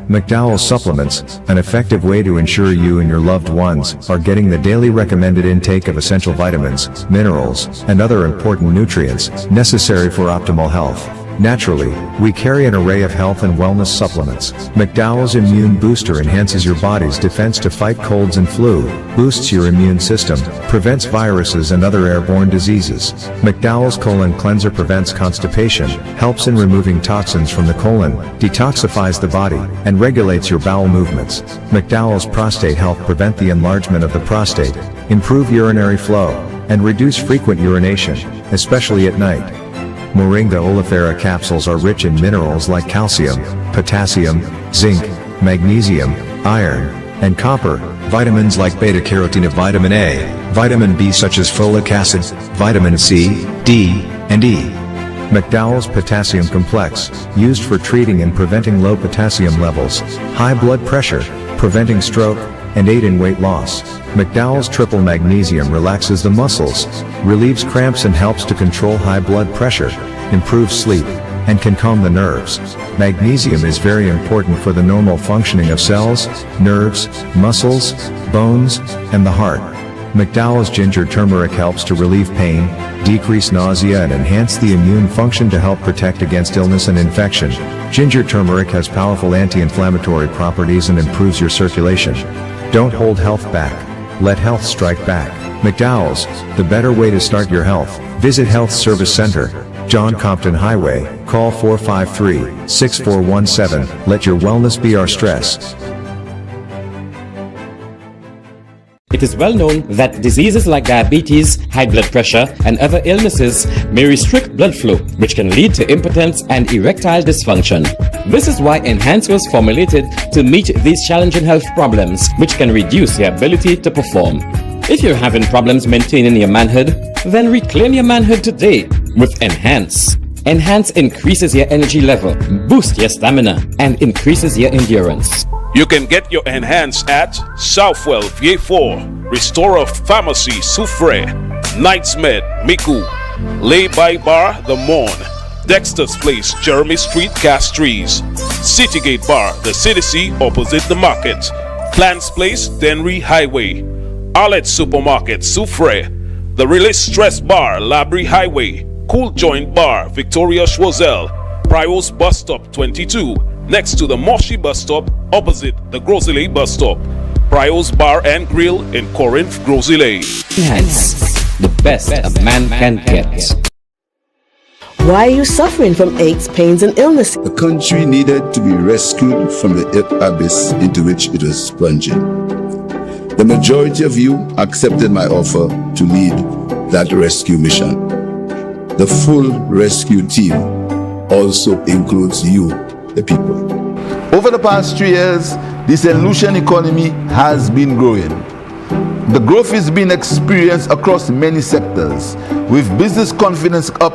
McDowell's supplements, an effective way to ensure you and your loved ones are getting the daily recommended intake of essential vitamins, minerals, and other important nutrients necessary for optimal health. Naturally, we carry an array of health and wellness supplements. McDowell's Immune Booster enhances your body's defense to fight colds and flu, boosts your immune system, prevents viruses and other airborne diseases. McDowell's Colon Cleanser prevents constipation, helps in removing toxins from the colon, detoxifies the body, and regulates your bowel movements. McDowell's Prostate Health prevent the enlargement of the prostate, improve urinary flow, and reduce frequent urination, especially at night. Moringa oleifera capsules are rich in minerals like calcium, potassium, zinc, magnesium, iron, and copper, vitamins like beta-carotene, vitamin A, vitamin B such as folic acid, vitamin C, D, and E. McDowell's Potassium Complex, used for treating and preventing low potassium levels, high blood pressure, preventing stroke, and aid in weight loss. McDowell's Triple Magnesium relaxes the muscles, relieves cramps and helps to control high blood pressure, improves sleep, and can calm the nerves. Magnesium is very important for the normal functioning of cells, nerves, muscles, bones, and the heart. McDowell's Ginger Turmeric helps to relieve pain, decrease nausea and enhance the immune function to help protect against illness and infection. Ginger turmeric has powerful anti-inflammatory properties and improves your circulation. Don't hold health back. Let health strike back. McDowell's, the better way to start your health. Visit Health Service Center, John Compton Highway, call 453-6417. Let your wellness be our stress. It is well known that diseases like diabetes, high blood pressure, and other illnesses may restrict blood flow, which can lead to impotence and erectile dysfunction. This is why Enhance was formulated to meet these challenging health problems, which can reduce your ability to perform. If you're having problems maintaining your manhood, then reclaim your manhood today with Enhance. Enhance increases your energy level, boosts your stamina, and increases your endurance. You can get your Enhance at Southwell VA4, Restorer Pharmacy Soufre, Knights Med Miku, Lay by Bar The Morn, Dexter's Place Jeremy Street Castries, Citygate Bar The CDC opposite the market, Plants Place Denry Highway, Arlette Supermarket Soufre, The Release Stress Bar Labrie Highway, Cool Joint Bar Victoria Schwazel, Prios Bus Stop 22, next to the Moshi Bus Stop opposite the Grosile Bus Stop. Prios Bar and Grill in Corinth, Grosile. Enhance, the best a man can get. Why are you suffering from aches, pains, and illness? The country needed to be rescued from the abyss into which it was plunging. The majority of you accepted my offer to lead that rescue mission. The full rescue team also includes you, the people. Over the past 3 years, the St. Lucian economy has been growing. The growth is being experienced across many sectors, with business confidence up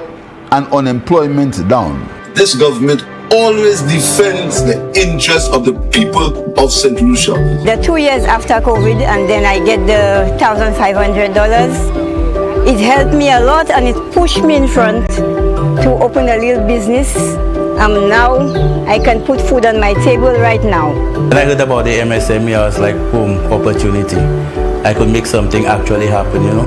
and unemployment down. This government always defends the interests of the people of St. Lucia. The 2 years after COVID, and then I get the $1,500. It helped me a lot, and it pushed me in front to open a little business. Now I can put food on my table right now. When I heard about the MSME, I was like, boom, opportunity. I could make something actually happen, you know.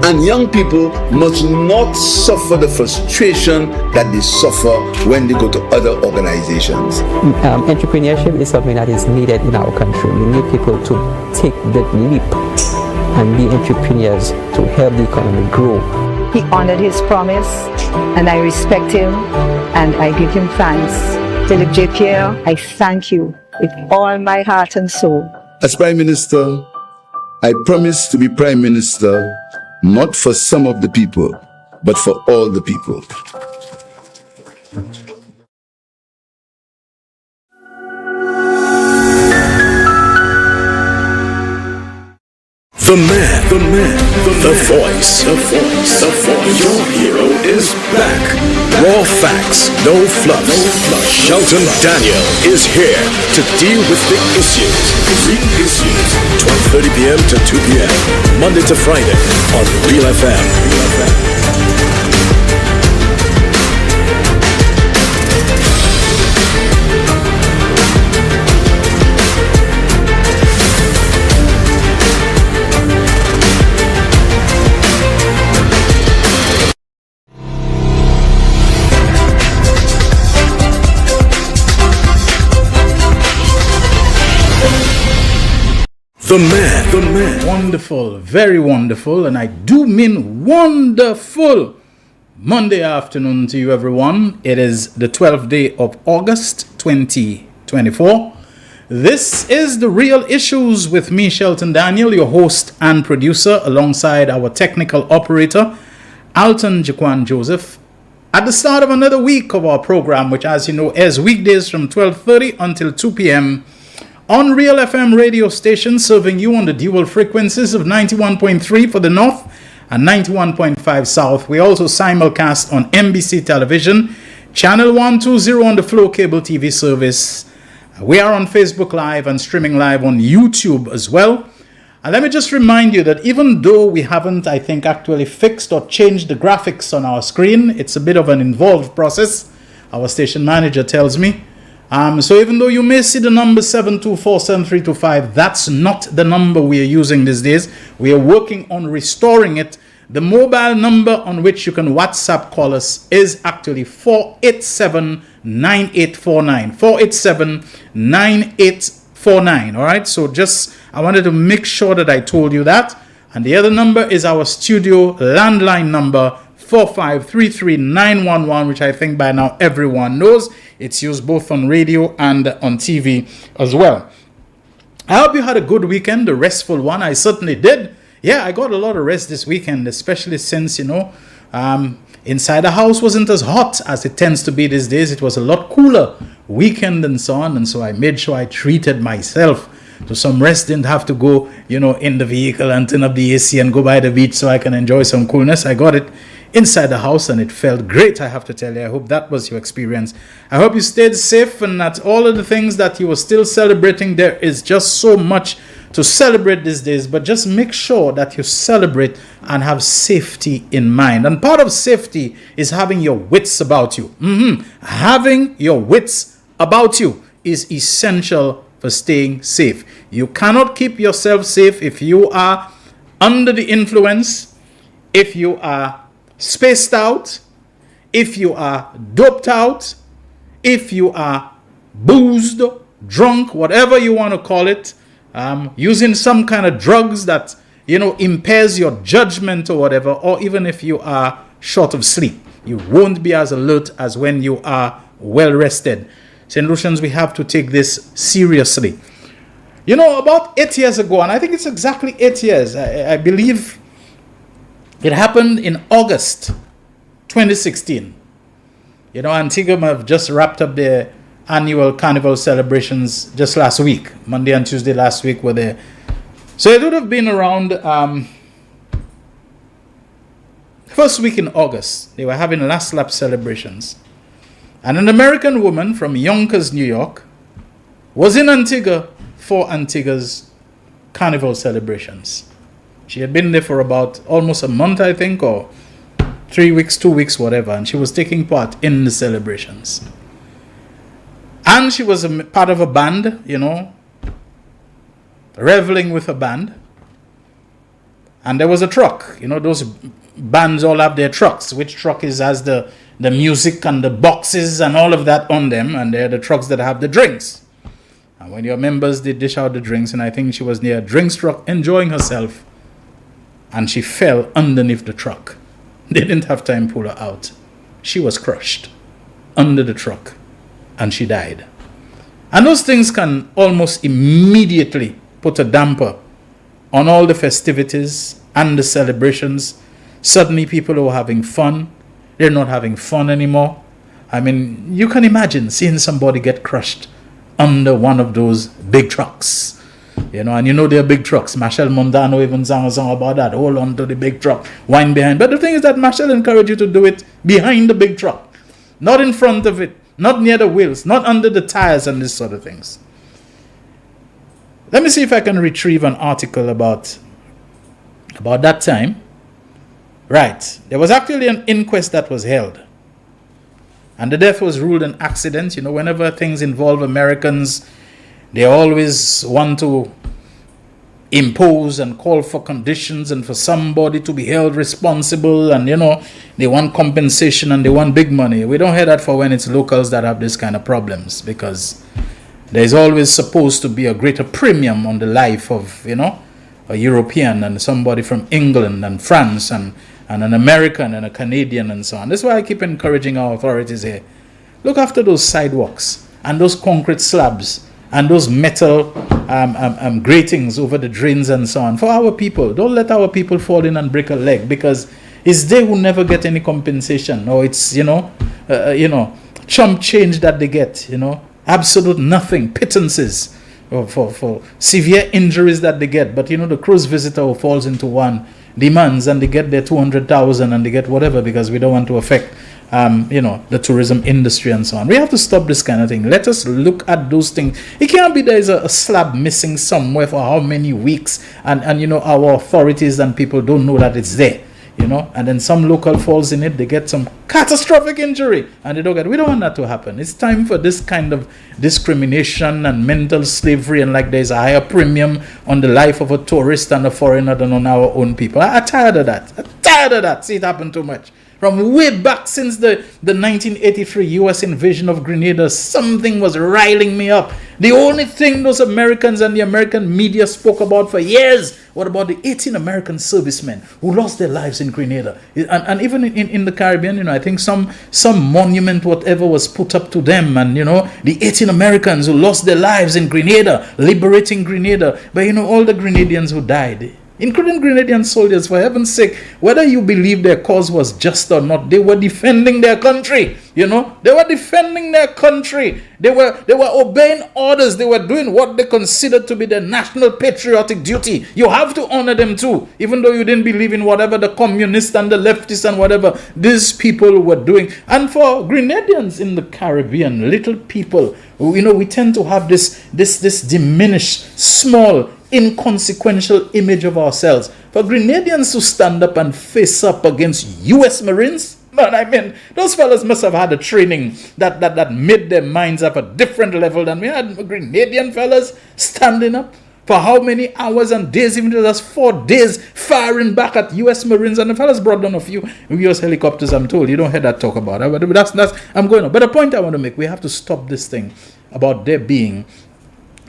And young people must not suffer the frustration that they suffer when they go to other organizations. Entrepreneurship is something that is needed in our country. We need people to take the leap and be entrepreneurs to help the economy grow. He honored his promise, and I respect him, and I give him thanks. Philip J. Pierre, I thank you with all my heart and soul. As Prime Minister, I promise to be Prime Minister not for some of the people, but for all the people. The voice. Your hero is back. Raw facts, no fluff. Shelton Daniel is here to deal with the issues. 12:30 p.m. to 2 p.m. Monday to Friday on Real FM. the man. Wonderful, very wonderful, and I do mean wonderful Monday afternoon to you, everyone. It is the 12th day of August 2024. This is The Real Issues with me, Shelton Daniel, your host and producer, alongside our technical operator, Alton Jaquan Joseph. At the start of another week of our program, which, as you know, airs weekdays from 12:30 until 2 p.m. on Real FM radio station, serving you on the dual frequencies of 91.3 for the North and 91.5 South. We also simulcast on NBC Television, Channel 120 on the Flow Cable TV service. We are on Facebook Live and streaming live on YouTube as well. And let me just remind you that even though we haven't, I think, actually fixed or changed the graphics on our screen, it's a bit of an involved process, our station manager tells me. So even though you may see the number 7247325, that's not the number we are using these days. We are working on restoring it. The mobile number on which you can WhatsApp call us is actually 487-9849. 487-9849. All right, so just I wanted to make sure that I told you that. And the other number is our studio landline number, 4533911, which I think by now everyone knows. It's used both on radio and on TV as well. I hope you had a good weekend, a restful one. I certainly did. Yeah, I got a lot of rest this weekend, especially since, inside the house wasn't as hot as it tends to be these days. It was a lot cooler weekend and so on. And so I made sure I treated myself to some rest. Didn't have to go, in the vehicle and turn up the AC and go by the beach so I can enjoy some coolness. I got it inside the house and it felt great, I have to tell you. I hope that was your experience. I hope you stayed safe and that all of the things that you were still celebrating, there is just so much to celebrate these days, but just make sure that you celebrate and have safety in mind. And part of safety is having your wits about you. Having your wits about you is essential for staying safe. You cannot keep yourself safe if you are under the influence, if you are spaced out, if you are doped out, if you are boozed, drunk, whatever you want to call it, using some kind of drugs that, impairs your judgment or whatever, or even if you are short of sleep, you won't be as alert as when you are well rested. St. Lucians, we have to take this seriously. About 8 years ago, and I think it's exactly 8 years, I believe it happened in August 2016. Antigua have just wrapped up their annual carnival celebrations just last week. Monday and Tuesday last week were there. So it would have been around first week in August. They were having last lap celebrations. And an American woman from Yonkers, New York, was in Antigua for Antigua's carnival celebrations. She had been there for about almost a month, I think, or 3 weeks, 2 weeks, whatever. And she was taking part in the celebrations. And she was a part of a band, reveling with a band. And there was a truck. Those bands all have their trucks. Which truck has the music and the boxes and all of that on them. And they're the trucks that have the drinks. And when your members, they dish out the drinks. And I think she was near a drinks truck enjoying herself. And she fell underneath the truck. They didn't have time to pull her out. She was crushed under the truck. And she died. And those things can almost immediately put a damper on all the festivities and the celebrations. Suddenly people who are having fun, they're not having fun anymore. I mean, you can imagine seeing somebody get crushed under one of those big trucks. And they're big trucks. Machel Mondano even sang a song about that. Hold on to the big truck, wind behind. But the thing is that Machel encouraged you to do it behind the big truck, not in front of it. Not near the wheels, not under the tires and this sort of things. Let me see if I can retrieve an article about that time. Right. There was actually an inquest that was held. And the death was ruled an accident. Whenever things involve Americans, they always want to impose and call for conditions and for somebody to be held responsible, and they want compensation and they want big money. We don't hear that for when it's locals that have this kind of problems, because there's always supposed to be a greater premium on the life of, a European and somebody from England and France and an American and a Canadian and so on. That's why I keep encouraging our authorities here. Look after those sidewalks and those concrete slabs and those metal gratings over the drains and so on for our people. Don't let our people fall in and break a leg, because it's they who never get any compensation, or it's chump change that they get, absolute nothing, pittances for severe injuries that they get. But the cruise visitor who falls into one demands, and they get their 200,000 and they get whatever, because we don't want to affect the tourism industry and so on. We have to stop this kind of thing. Let us look at those things. It can't be there's a slab missing somewhere for how many weeks, and our authorities and people don't know that it's there. And then some local falls in it, they get some catastrophic injury, and they don't get. We don't want that to happen. It's time for this kind of discrimination and mental slavery, and like there's a higher premium on the life of a tourist and a foreigner than on our own people. I'm tired of that. See, it happen too much. From way back since the 1983 U.S. invasion of Grenada, something was riling me up. The only thing those Americans and the American media spoke about for years was about the 18 American servicemen who lost their lives in Grenada. And even in the Caribbean, I think some monument, whatever, was put up to them. And, the 18 Americans who lost their lives in Grenada, liberating Grenada. But, all the Grenadians who died, including Grenadian soldiers, for heaven's sake, whether you believe their cause was just or not, they were defending their country. They were defending their country. They were obeying orders. They were doing what they considered to be their national patriotic duty. You have to honor them too, even though you didn't believe in whatever the communists and the leftists and whatever these people were doing. And for Grenadians in the Caribbean, little people, we tend to have this diminished, small, inconsequential image of ourselves. For Grenadians to stand up and face up against U.S. Marines, man, those fellas must have had a training that made their minds up a different level than we had. Grenadian fellas standing up for how many hours and days, even just 4 days, firing back at U.S. Marines, and the fellas brought down a few U.S. helicopters. I'm told you don't hear that talk about it, but that's I'm going on. But the point I want to make, we have to stop this thing about there being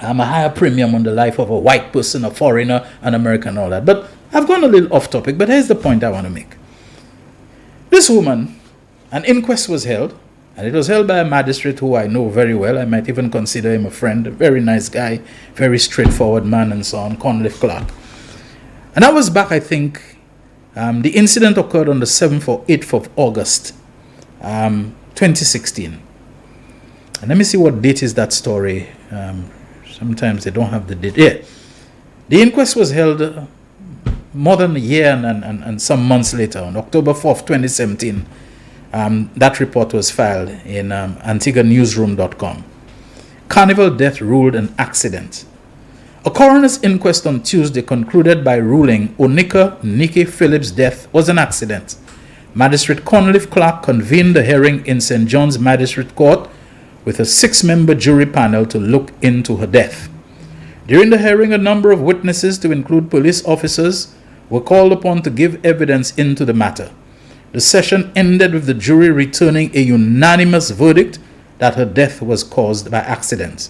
a higher premium on the life of a white person, a foreigner, an American, and all that. But I've gone a little off topic, but here's the point I want to make. This woman, an inquest was held, and it was held by a magistrate who I know very well. I might even consider him a friend, a very nice guy, very straightforward man and so on, Conliffe Clark. And that was back, I think, the incident occurred on the 7th or 8th of August, 2016. And let me see what date is that story. Sometimes they don't have the date. Yeah. The inquest was held more than a year and some months later, on October 4th, 2017. That report was filed in AntiguaNewsroom.com. Carnival death ruled an accident. A coroner's inquest on Tuesday concluded by ruling Onika Nikki Phillips' death was an accident. Magistrate Conliffe Clark convened the hearing in St. John's Magistrate Court with a 6-member jury panel to look into her death. During the hearing, a number of witnesses, to include police officers, were called upon to give evidence into the matter. The session ended with the jury returning a unanimous verdict that her death was caused by accident.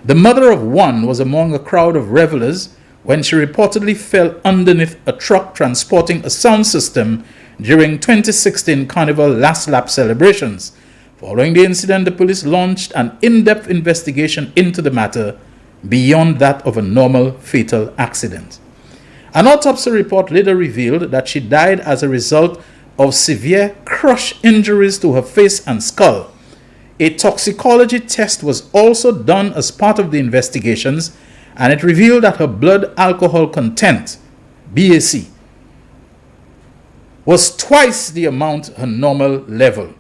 The mother of one was among a crowd of revelers when she reportedly fell underneath a truck transporting a sound system during 2016 Carnival Last Lap celebrations. Following the incident, the police launched an in-depth investigation into the matter beyond that of a normal fatal accident. An autopsy report later revealed that she died as a result of severe crush injuries to her face and skull. A toxicology test was also done as part of the investigations, and it revealed that her blood alcohol content, BAC, was twice the amount her normal level.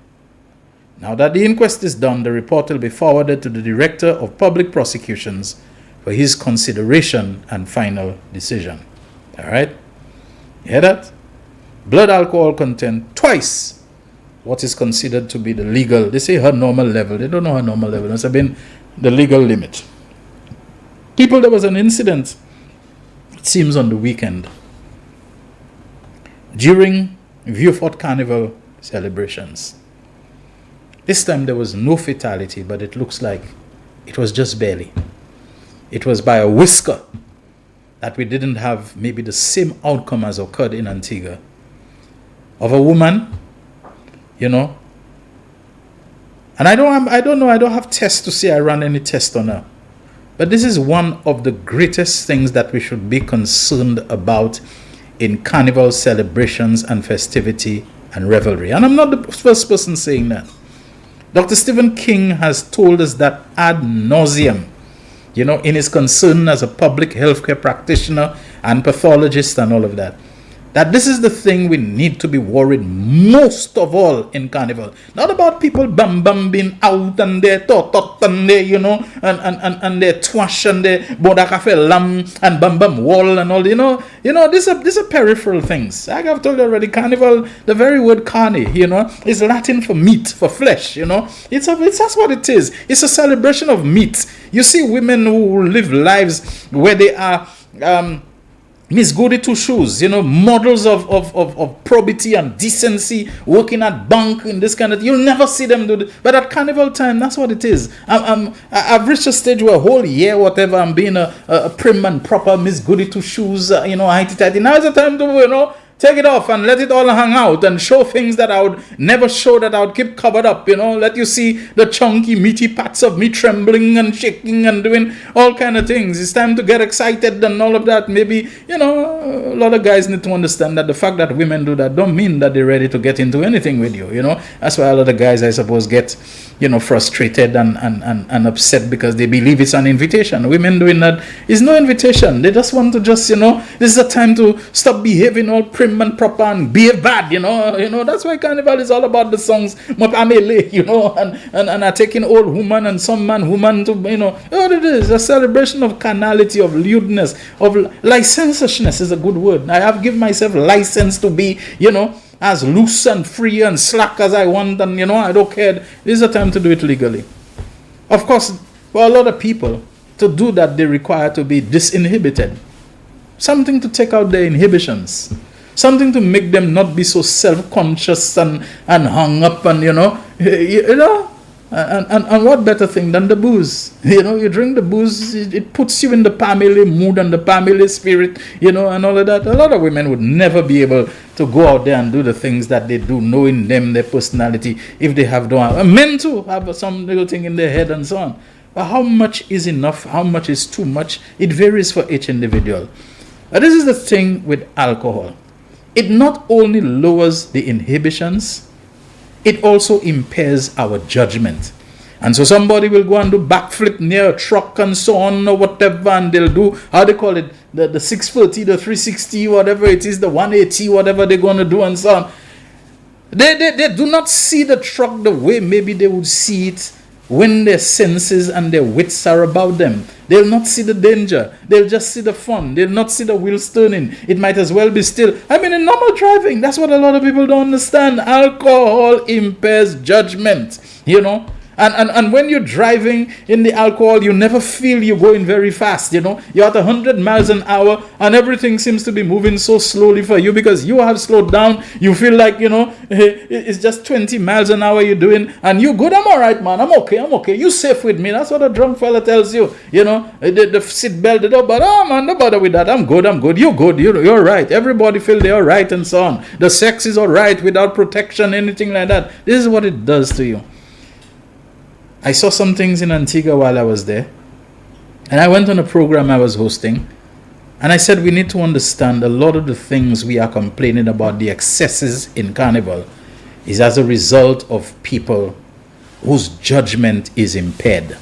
Now that the inquest is done, the report will be forwarded to the Director of Public Prosecutions for his consideration and final decision. All right? You hear that? Blood alcohol content twice what is considered to be the legal. They say her normal level. They don't know her normal level. It must have been the legal limit. People, there was an incident, it seems on the weekend, during Vieux-Fort Carnival celebrations. This time there was no fatality, but it looks like It was just barely. It was by a whisker that we didn't have maybe the same outcome as occurred in Antigua. Of a woman, you know, and I don't know, I don't have tests to say I ran any test on her. But this is one of the greatest things that we should be concerned about in carnival celebrations and festivity and revelry. And I'm not the first person saying that. Dr. Stephen King has told us that ad nauseum, you know, in his concern as a public healthcare practitioner and pathologist and all of that. That this is the thing we need to be worried most of all in carnival. Not about people bam being out and they tot and they, you know, and they twash and they bodakafe lamb and bam wall and all, you know, these are peripheral things. Like I've told you already, carnival, the very word carne, you know, is Latin for meat, for flesh, you know. It's that's what it is. It's a celebration of meat. You see women who live lives where they are Miss Goody Two Shoes, you know, models of probity and decency, working at bank and this kind of, you'll never see them do this. But at carnival time, that's what it is. I've reached a stage where a whole year, whatever, I'm being a prim and proper Miss Goody Two Shoes, you know, heighty-tighty. Now is the time to, you know, take it off and let it all hang out and show things that I would never show, that I would keep covered up, you know, let you see the chunky, meaty parts of me trembling and shaking and doing all kind of things. It's time to get excited and all of that. Maybe, you know, a lot of guys need to understand that the fact that women do that don't mean that they're ready to get into anything with you, you know. That's why a lot of guys, I suppose, get, you know, frustrated and upset because they believe it's an invitation. Women doing that is no invitation. They just want to just, you know, this is a time to stop behaving all prim and proper and behave bad, you know. That's why carnival is all about the songs, you know, and are taking old woman and some man woman to, you know, what it is, a celebration of carnality, of lewdness, of licentiousness is a good word. I have given myself license to be, you know, as loose and free and slack as I want, and, you know, I don't care. This is a time to do it legally. Of course, for a lot of people, to do that, they require to be disinhibited. Something to take out their inhibitions. Something to make them not be so self-conscious and hung up and, you know, and what better thing than the booze? You know, you drink the booze, it puts you in the family mood and the family spirit, you know, and all of that. A lot of women would never be able to go out there and do the things that they do, knowing them, their personality, if they have done. Men too have some little thing in their head and so on. But how much is enough? How much is too much? It varies for each individual. But this is the thing with alcohol. It not only lowers the inhibitions, it also impairs our judgment. And so somebody will go and do backflip near a truck and so on or whatever, and they'll do, how they call it, the 640, the 360, whatever it is, the 180, whatever they're going to do and so on. They do not see the truck the way maybe they would see it when their senses and their wits are about them. They'll not see the danger. They'll just see the fun. They'll not see the wheels turning. It might as well be still. I mean, in normal driving, that's what a lot of people don't understand. Alcohol impairs judgment, you know. And when you're driving in the alcohol, you never feel you're going very fast, you know. You're at 100 miles an hour and everything seems to be moving so slowly for you because you have slowed down. You feel like, you know, it's just 20 miles an hour you're doing and you're good. I'm all right, man. I'm okay. You safe with me. That's what a drunk fella tells you, you know. The seat belt, but oh, man, no bother with that. I'm good. You're good. You're right. Everybody feel they're all right and so on. The sex is all right without protection, anything like that. This is what it does to you. I saw some things in Antigua while I was there. And I went on a program I was hosting. And I said we need to understand a lot of the things we are complaining about, the excesses in carnival, is as a result of people whose judgment is impaired.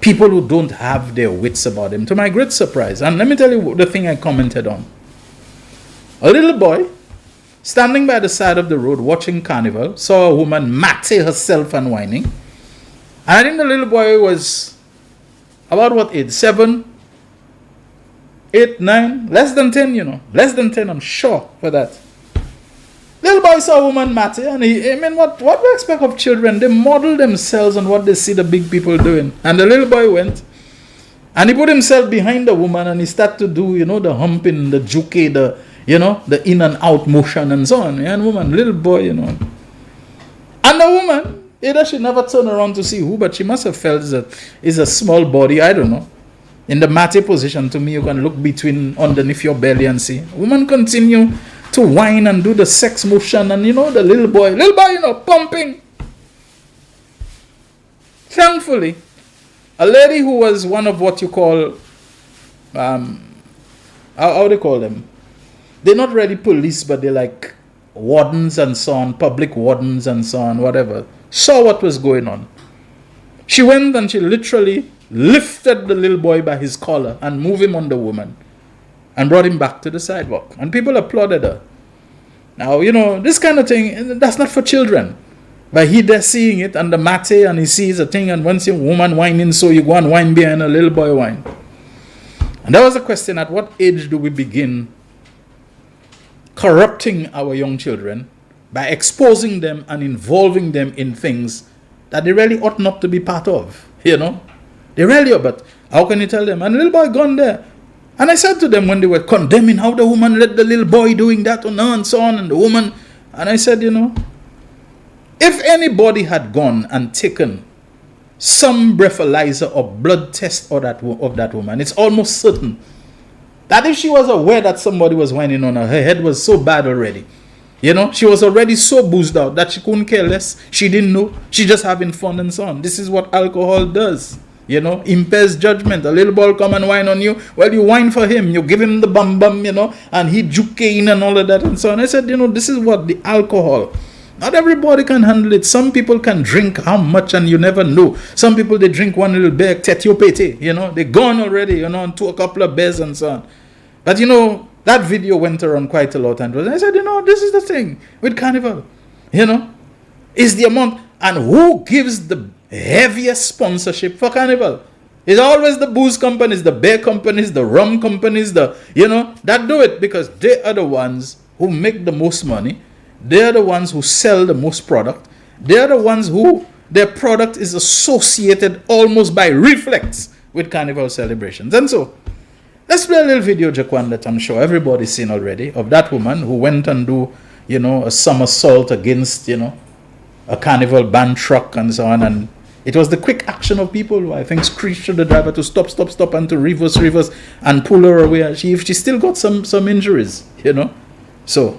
People who don't have their wits about them. To my great surprise. And let me tell you the thing I commented on. A little boy standing by the side of the road watching carnival saw a woman matty herself and whining. And I think the little boy was about what age? 7, 8, 9, less than 10, you know. Less than 10, I'm sure for that. Little boy saw a woman matty, and what we expect of children? They model themselves on what they see the big people doing. And the little boy went, and he put himself behind the woman, and he started to do, you know, the humping, the juke, the in and out motion and so on. And woman, little boy, you know. And the woman, Either she never turned around to see who, but she must have felt it's a small body, I don't know. In the mate position, to me, you can look underneath your belly and see. Woman continue to whine and do the sex motion, and the little boy, pumping. Thankfully, a lady who was one of what you call, how they call them? They're not really police, but they're like wardens and so on, public wardens and so on, whatever, saw what was going on. She went and she literally lifted the little boy by his collar and moved him on the woman and brought him back to the sidewalk. And people applauded her. Now, this kind of thing, that's not for children. But he there seeing it and the mate, and he sees a thing, and once a woman whining, so you go and whine behind a little boy whine. And that was the question: at what age do we begin corrupting our young children by exposing them and involving them in things that they really ought not to be part of? They really are, but how can you tell them? And the little boy gone there. And I said to them when they were condemning how the woman let the little boy doing that and so on, and the woman, and I said, if anybody had gone and taken some breathalyzer or blood test of that woman, it's almost certain that if she was aware that somebody was whining on her, her head was so bad already. She was already so boozed out that she couldn't care less. She didn't know. She just having fun and so on. This is what alcohol does. Impairs judgment. A little boy come and whine on you. Well, you whine for him. You give him the bum, and he juke in and all of that and so on. I said, this is what the alcohol. Not everybody can handle it. Some people can drink how much and you never know. Some people, they drink one little beer, tetiopete, they're gone already, into a couple of beers and so on. But that video went around quite a lot, and I said, this is the thing with carnival, is the amount, and who gives the heaviest sponsorship for carnival? It's always the booze companies, the beer companies, the rum companies, that do it, because they are the ones who make the most money. They are the ones who sell the most product. They are the ones who their product is associated almost by reflex with carnival celebrations. And so, let's play a little video, Jaquan, that I'm sure everybody's seen already, of that woman who went and do, a somersault against, a carnival band truck and so on. And it was the quick action of people who, I think, screeched to the driver to stop, and to reverse, and pull her away. She still got some injuries, So,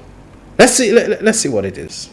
let's see what it is.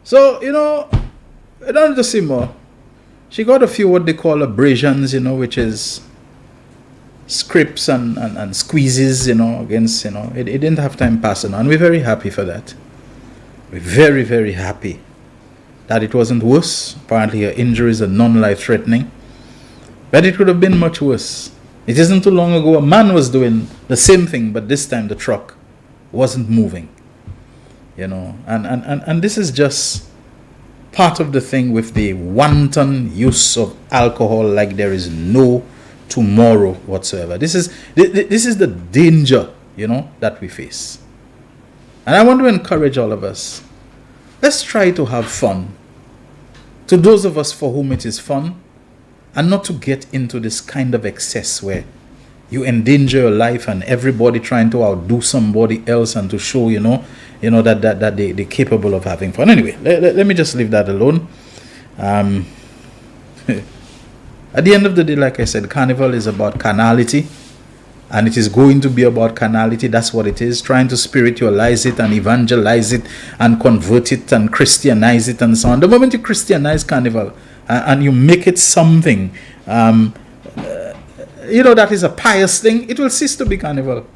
So, I don't need to see more. She got a few what they call abrasions, which is scripts and squeezes, against, it didn't have time passing on. We're very happy for that. We're very, very happy that it wasn't worse. Apparently her injuries are non-life-threatening. But it could have been much worse. It isn't too long ago a man was doing the same thing, but this time the truck wasn't moving. And this is just part of the thing with the wanton use of alcohol like there is no tomorrow whatsoever. This is the danger, that we face. And I want to encourage all of us. Let's try to have fun. To those of us for whom it is fun, and not to get into this kind of excess where you endanger your life and everybody trying to outdo somebody else and to show, that they're capable of having fun. Anyway, let me just leave that alone. At the end of the day, like I said, carnival is about carnality. and it is going to be about carnality. That's what it is, trying to spiritualize it and evangelize it and convert it and Christianize it and so on. The moment you Christianize carnival and you make it something, that is a pious thing, it will cease to be carnival.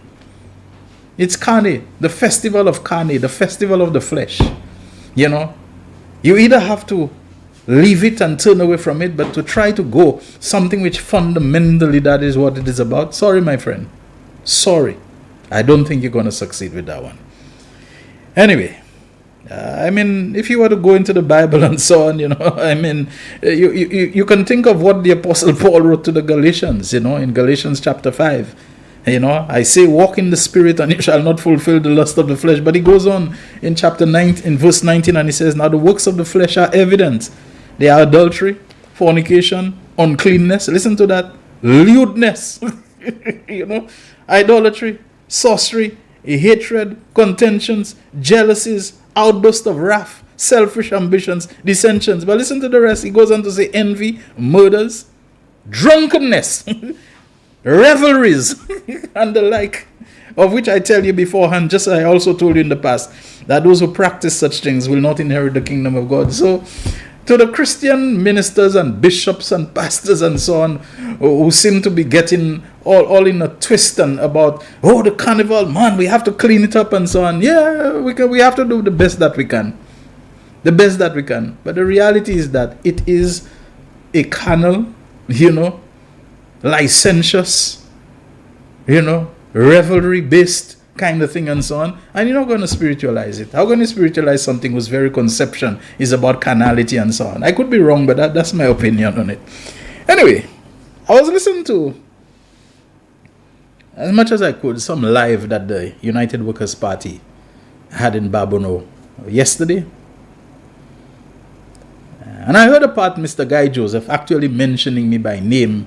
It's carne, the festival of carne, the festival of the flesh. You either have to leave it and turn away from it, but to try to go something which fundamentally that is what it is about. Sorry, my friend. Sorry. I don't think you're going to succeed with that one. Anyway, if you were to go into the Bible and so on, you can think of what the Apostle Paul wrote to the Galatians, in Galatians chapter 5. I say walk in the Spirit and you shall not fulfill the lust of the flesh. But he goes on in chapter 9, in verse 19, and he says, now the works of the flesh are evident. They are adultery, fornication, uncleanness. Listen to that. Lewdness. Idolatry, sorcery, hatred, contentions, jealousies, outbursts of wrath, selfish ambitions, dissensions. But listen to the rest. He goes on to say envy, murders, drunkenness, revelries, and the like, of which I tell you beforehand, just as I also told you in the past, that those who practice such things will not inherit the kingdom of God. So, to the Christian ministers and bishops and pastors and so on, who seem to be getting all in a twist and about, the carnival, man, we have to clean it up and so on. Yeah, we have to do the best that we can. The best that we can. But the reality is that it is a carnal, licentious, revelry-based kind of thing and so on, and you're not going to spiritualize it. How can you spiritualize something whose very conception is about carnality and so on? I could be wrong, but that's my opinion on it. Anyway, I was listening to, as much as I could, some live that the United Workers' Party had in Babono yesterday. And I heard a part Mr. Guy Joseph actually mentioning me by name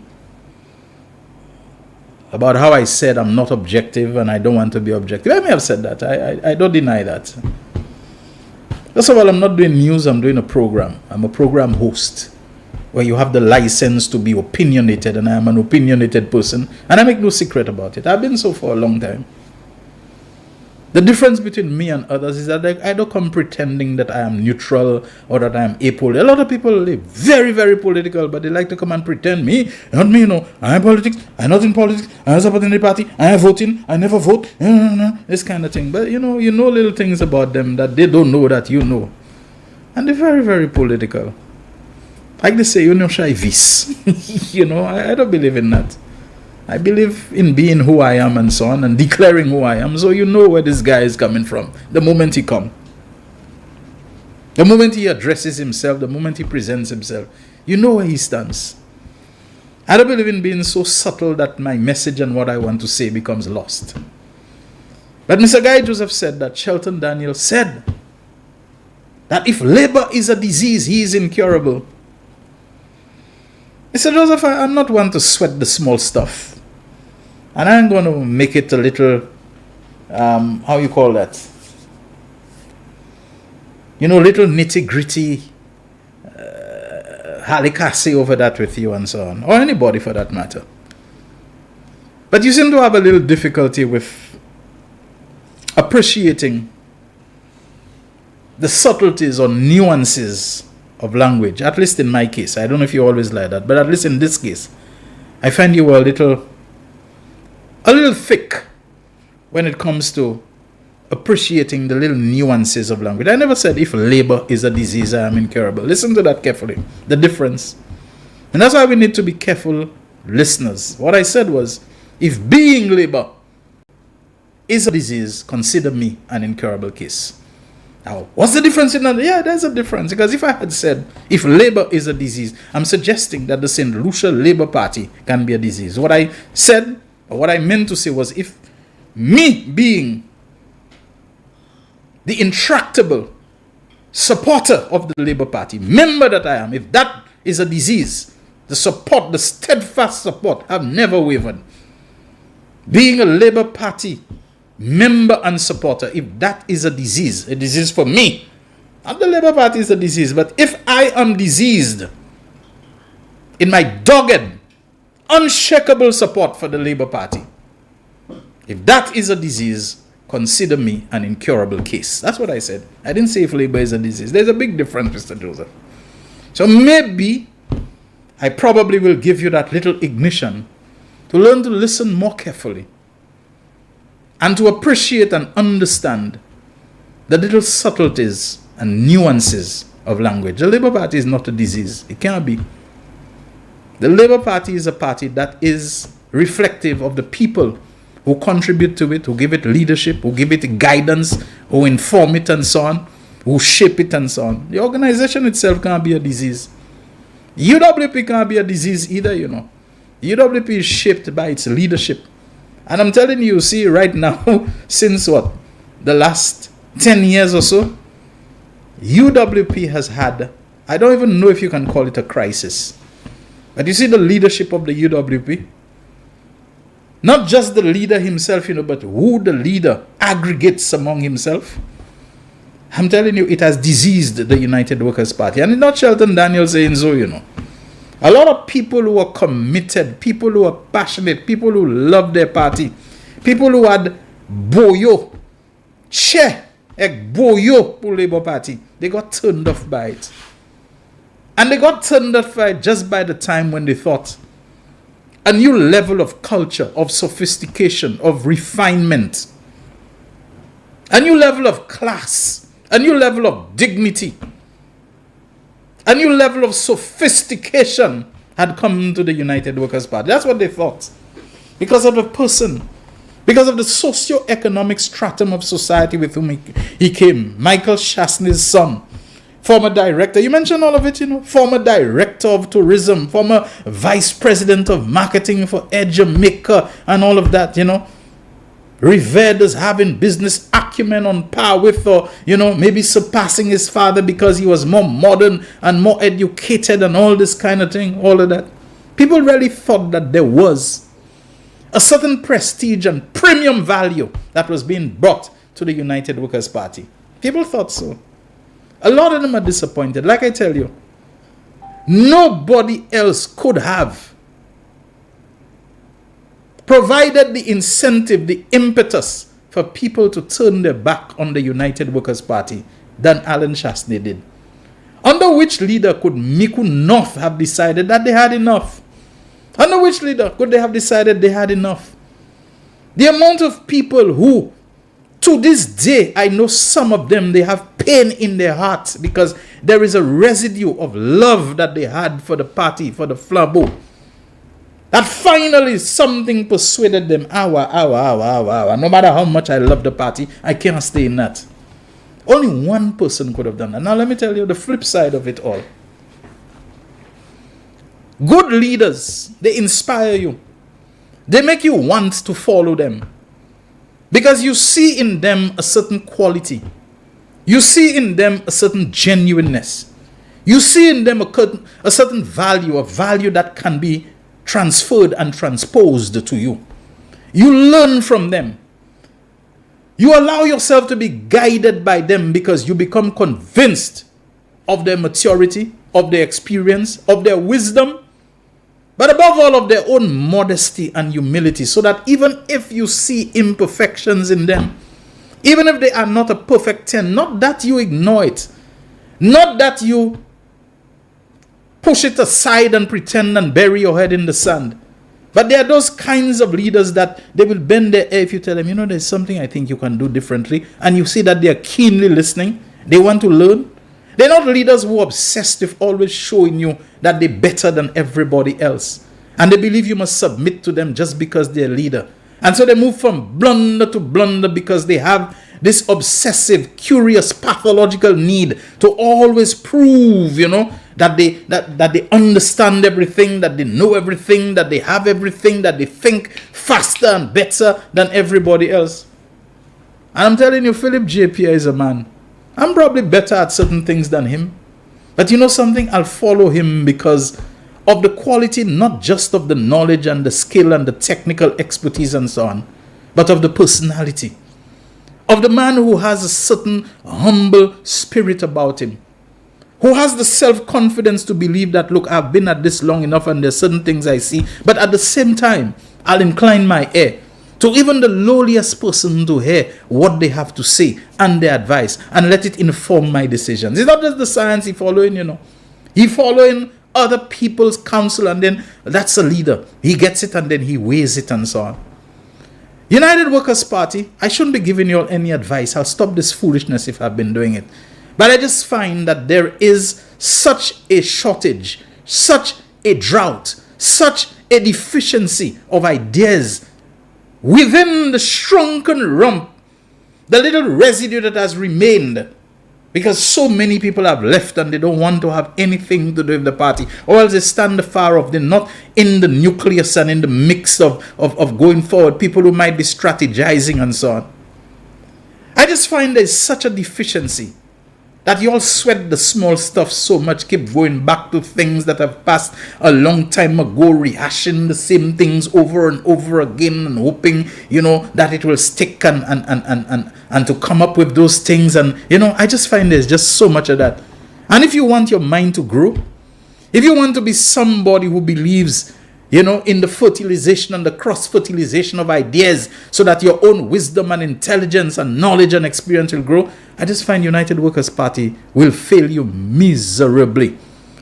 about how I said I'm not objective and I don't want to be objective. I may have said that. I don't deny that. First of all, I'm not doing news, I'm doing a program. I'm a program host where you have the license to be opinionated, and I am an opinionated person, and I make no secret about it. I've been so for a long time. The difference between me and others is that I don't come pretending that I am neutral or that I am apolitical. A lot of people are very, very political, but they like to come and pretend me, not me, I am politics, I'm not in politics, I am supporting the party, I am voting, I never vote, this kind of thing. But you know little things about them that they don't know that you know. And they're very, very political. Like they say, shy vis. I don't believe in that. I believe in being who I am and so on, and declaring who I am, so you know where this guy is coming from the moment he comes. The moment he addresses himself, the moment he presents himself, you know where he stands. I don't believe in being so subtle that my message and what I want to say becomes lost. But Mr. Guy Joseph said that Shelton Daniel said that if labor is a disease, he is incurable. Mr. Joseph, I'm not one to sweat the small stuff. And I'm going to make it a little, how you call that? Little nitty-gritty, halikasi over that with you and so on. Or anybody for that matter. But you seem to have a little difficulty with appreciating the subtleties or nuances of language, at least in my case. I don't know if you always like that, but at least in this case, I find you were a little thick when it comes to appreciating the little nuances of language. I never said if labor is a disease, I am incurable. Listen to that carefully, the difference. And that's why we need to be careful listeners. What I said was, if being labor is a disease, consider me an incurable case. Now, what's the difference in that? Yeah, there's a difference. Because if I had said, if labor is a disease, I'm suggesting that the St. Lucia Labour Party can be a disease. What I said, or what I meant to say was, if me being the intractable supporter of the Labour Party, member that I am, if that is a disease, the support, the steadfast support, I've never wavered. Being a Labour Party member and supporter, if that is a disease for me, and the Labour Party is a disease, but if I am diseased in my dogged, unshakable support for the Labour Party, If that is a disease, consider me an incurable case. That's what I said. I didn't say if labor is a disease. There's a big difference, Mr. Joseph. So maybe I probably will give you that little ignition to learn to listen more carefully and to appreciate and understand the little subtleties and nuances of language. The Labour Party is not a disease. It cannot be. The Labour Party is a party that is reflective of the people who contribute to it, who give it leadership, who give it guidance, who inform it and so on, who shape it and so on. The organization itself can't be a disease. UWP can't be a disease either, you know. UWP is shaped by its leadership. And I'm telling you, see, right now, since what? The last 10 years or so, UWP has had, I don't even know if you can call it a crisis. But you see the leadership of the UWP? Not just the leader himself, you know, but who the leader aggregates among himself. I'm telling you, it has diseased the United Workers' Party. And it's not Shelton Daniel saying so, you know. A lot of people who are committed, people who are passionate, people who love their party, people who had boyo, boyo for Labour Party, they got turned off by it. And they got turned off by it just by the time when they thought a new level of culture, of sophistication, of refinement, a new level of class, a new level of dignity, a new level of sophistication had come to the United Workers' Party. That's what they thought. Because of the person, because of the socio-economic stratum of society with whom he came. Michael Chasney's son, former director, you mentioned all of it, you know, former director of tourism, former vice president of marketing for Air Jamaica and all of that, you know. Revered as having business acumen on par with, or, you know, maybe surpassing his father because he was more modern and more educated and all this kind of thing, all of that. People really thought that there was a certain prestige and premium value that was being brought to the United Workers' Party. People thought so. A lot of them are disappointed. Like I tell you, nobody else could have provided the incentive, the impetus for people to turn their back on the United Workers' Party than Alan Chasney did. Under which leader could Miku North have decided that they had enough? Under which leader could they have decided they had enough? The amount of people who, to this day, I know some of them, they have pain in their hearts because there is a residue of love that they had for the party, for the flambeau. That finally something persuaded them, no matter how much I love the party, I can't stay in that. Only one person could have done that. Now let me tell you the flip side of it all. Good leaders, they inspire you. They make you want to follow them. Because you see in them a certain quality. You see in them a certain genuineness. You see in them a certain value, a value that can be transferred and transposed to you. You learn from them. You allow yourself to be guided by them because you become convinced of their maturity, of their experience, of their wisdom, but above all of their own modesty and humility, so that even if you see imperfections in them, even if they are not a perfect 10, not that you ignore it, not that you push it aside and pretend and bury your head in the sand. But there are those kinds of leaders that they will bend their ear if you tell them, you know, there's something I think you can do differently. And you see that they are keenly listening. They want to learn. They're not leaders who are obsessed with always showing you that they're better than everybody else. And they believe you must submit to them just because they're a leader. And so they move from blunder to blunder because they have this obsessive, curious, pathological need to always prove, you know, that they understand everything, that they know everything, that they have everything, that they think faster and better than everybody else. And I'm telling you, Philip J. Pierre is a man. I'm probably better at certain things than him. But you know something? I'll follow him because of the quality, not just of the knowledge and the skill and the technical expertise and so on, but of the personality. Of the man who has a certain humble spirit about him. Who has the self-confidence to believe that, look, I've been at this long enough and there's certain things I see. But at the same time, I'll incline my ear to even the lowliest person to hear what they have to say and their advice and let it inform my decisions. It's not just the science he following, you know. He following other people's counsel, and then that's a leader. He gets it and then he weighs it and so on. United Workers' Party, I shouldn't be giving you all any advice. I'll stop this foolishness if I've been doing it. But I just find that there is such a shortage, such a drought, such a deficiency of ideas within the shrunken rump, the little residue that has remained, because so many people have left and they don't want to have anything to do with the party, or else they stand afar off. They're not in the nucleus and in the mix of going forward, people who might be strategizing and so on. I just find there's such a deficiency that you all sweat the small stuff so much, keep going back to things that have passed a long time ago, rehashing the same things over and over again and hoping, you know, that it will stick and to come up with those things. And, you know, I just find there's just so much of that. And if you want your mind to grow, if you want to be somebody who believes, you know, in the fertilization and the cross-fertilization of ideas so that your own wisdom and intelligence and knowledge and experience will grow, I just find United Workers' Party will fail you miserably.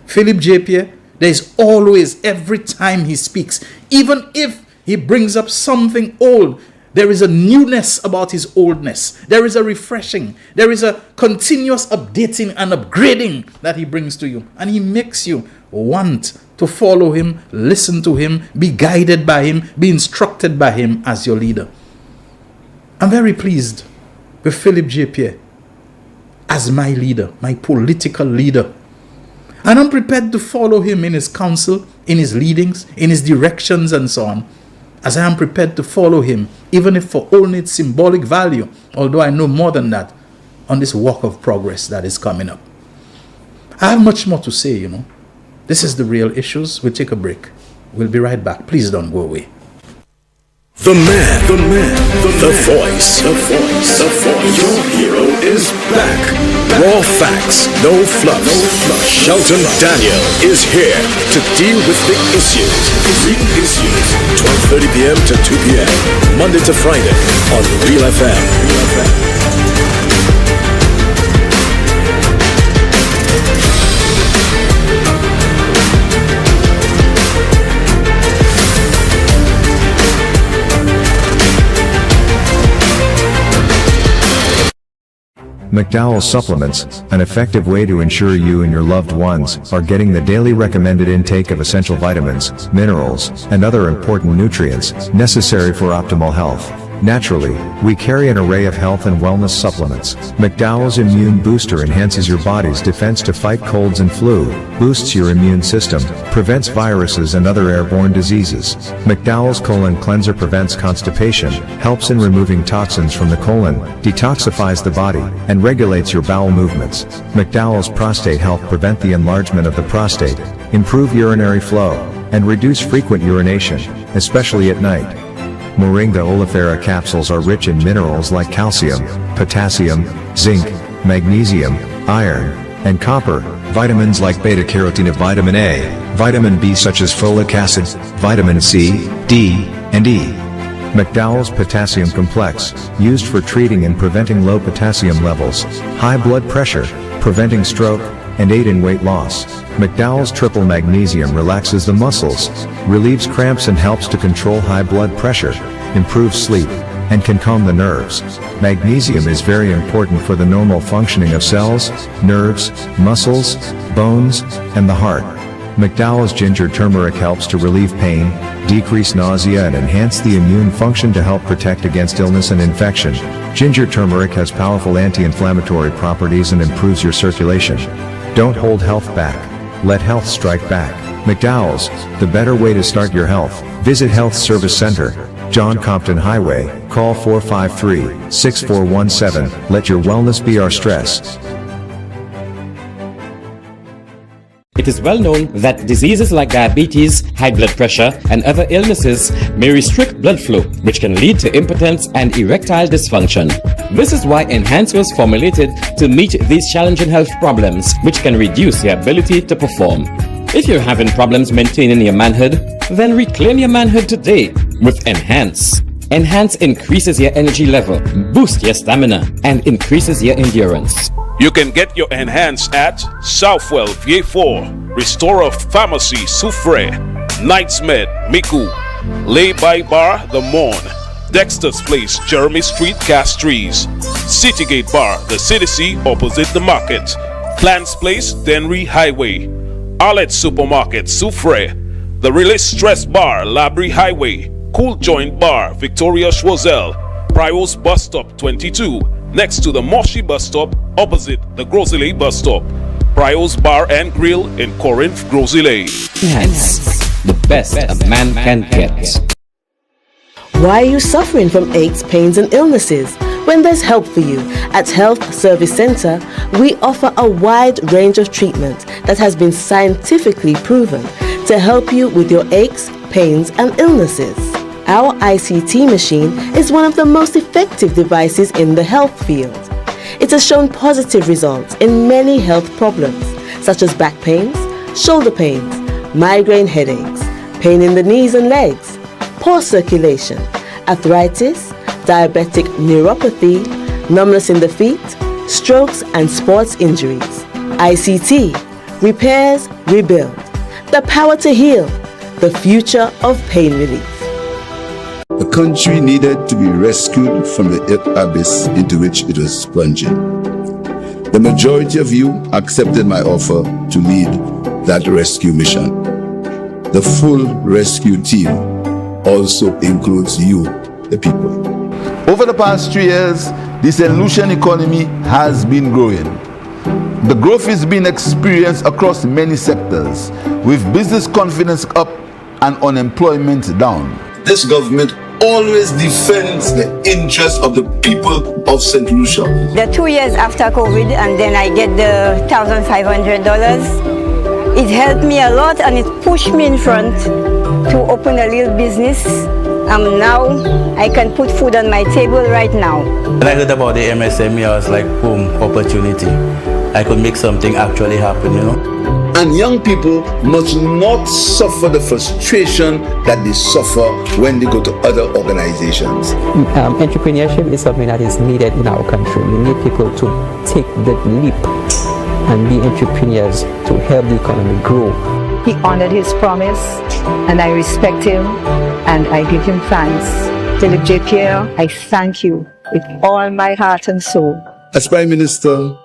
Philip J. Pierre, there's always, every time he speaks, even if he brings up something old, there is a newness about his oldness. There is a refreshing. There is a continuous updating and upgrading that he brings to you. And he makes you want to follow him, listen to him, be guided by him, be instructed by him as your leader. I'm very pleased with Philip J. Pierre as my leader, my political leader. And I'm prepared to follow him in his counsel, in his leadings, in his directions and so on, as I am prepared to follow him, even if for only its symbolic value, although I know more than that, on this walk of progress that is coming up. I have much more to say, you know. This is the real issues. We'll take a break. We'll be right back. Please don't go away. The man, the voice. Your hero is back. Raw facts, no fluff. Shelton Daniel is here to deal with the issues. Big issues. 12:30 p.m. to 2 p.m. Monday to Friday on Real FM. McDowell's Supplements, an effective way to ensure you and your loved ones are getting the daily recommended intake of essential vitamins, minerals, and other important nutrients necessary for optimal health. Naturally, we carry an array of health and wellness supplements. McDowell's Immune Booster enhances your body's defense to fight colds and flu, boosts your immune system, prevents viruses and other airborne diseases. McDowell's Colon Cleanser prevents constipation, helps in removing toxins from the colon, detoxifies the body, and regulates your bowel movements. McDowell's Prostate Health prevent the enlargement of the prostate, improve urinary flow, and reduce frequent urination, especially at night. Moringa oleifera capsules are rich in minerals like calcium, potassium, zinc, magnesium, iron, and copper, vitamins like beta-carotene, vitamin A, vitamin B such as folic acid, vitamin C, D, and E. McDowell's Potassium Complex, used for treating and preventing low potassium levels, high blood pressure, preventing stroke, and aid in weight loss. McDowell's Triple Magnesium relaxes the muscles, relieves cramps and helps to control high blood pressure, improves sleep, and can calm the nerves. Magnesium is very important for the normal functioning of cells, nerves, muscles, bones, and the heart. McDowell's Ginger Turmeric helps to relieve pain, decrease nausea and enhance the immune function to help protect against illness and infection. Ginger turmeric has powerful anti-inflammatory properties and improves your circulation. Don't hold health back. Let health strike back. McDowell's, the better way to start your health. Visit Health Service Center, John Compton Highway, call 453-6417. Let your wellness be our stress. It is well known that diseases like diabetes, high blood pressure, and other illnesses may restrict blood flow, which can lead to impotence and erectile dysfunction. This is why Enhance was formulated to meet these challenging health problems, which can reduce your ability to perform. If you're having problems maintaining your manhood, then reclaim your manhood today with Enhance. Enhance increases your energy level, boost your stamina, and increases your endurance. You can get your Enhance at Southwell VA4, Restorer Pharmacy Soufre, Knights Med Miku, Lay by Bar The Morn, Dexter's Place Jeremy Street Castries, Citygate Bar The CDC opposite the market, Plants Place Denry Highway, Arlette Supermarket Soufre, The Release Stress Bar Labrie Highway, Cool Joint Bar Victoria Schwazel, Prios Bus Stop 22 next to the Moshi Bus Stop opposite the Grosile Bus Stop, Prios Bar and Grill in Corinth, Grosile. Enhance, the best a man can get. Why are you suffering from aches, pains, and illnesses? When there's help for you. At Health Service Center, we offer a wide range of treatment that has been scientifically proven to help you with your aches, pains, and illnesses. Our ICT machine is one of the most effective devices in the health field. It has shown positive results in many health problems, such as back pains, shoulder pains, migraine headaches, pain in the knees and legs, poor circulation, arthritis, diabetic neuropathy, numbness in the feet, strokes and sports injuries. ICT, repairs, rebuild. The power to heal, the future of pain relief. The country needed to be rescued from the abyss into which it was plunging. The majority of you accepted my offer to lead that rescue mission. The full rescue team also includes you, the people. Over the past 3 years, the solution economy has been growing. The growth is being experienced across many sectors, with business confidence up and unemployment down. This government always defends the interests of the people of St. Lucia. The 2 years after COVID, and then I get the $1,500. It helped me a lot, and it pushed me in front to open a little business. Now I can put food on my table right now. When I heard about the MSME, I was like, boom, opportunity. I could make something actually happen, you know. And young people must not suffer the frustration that they suffer when they go to other organizations. Entrepreneurship is something that is needed in our country. We need people to take the leap and be entrepreneurs to help the economy grow. He honored his promise, and I respect him, and I give him thanks. Philip J. Pierre, I thank you with all my heart and soul. As Prime Minister,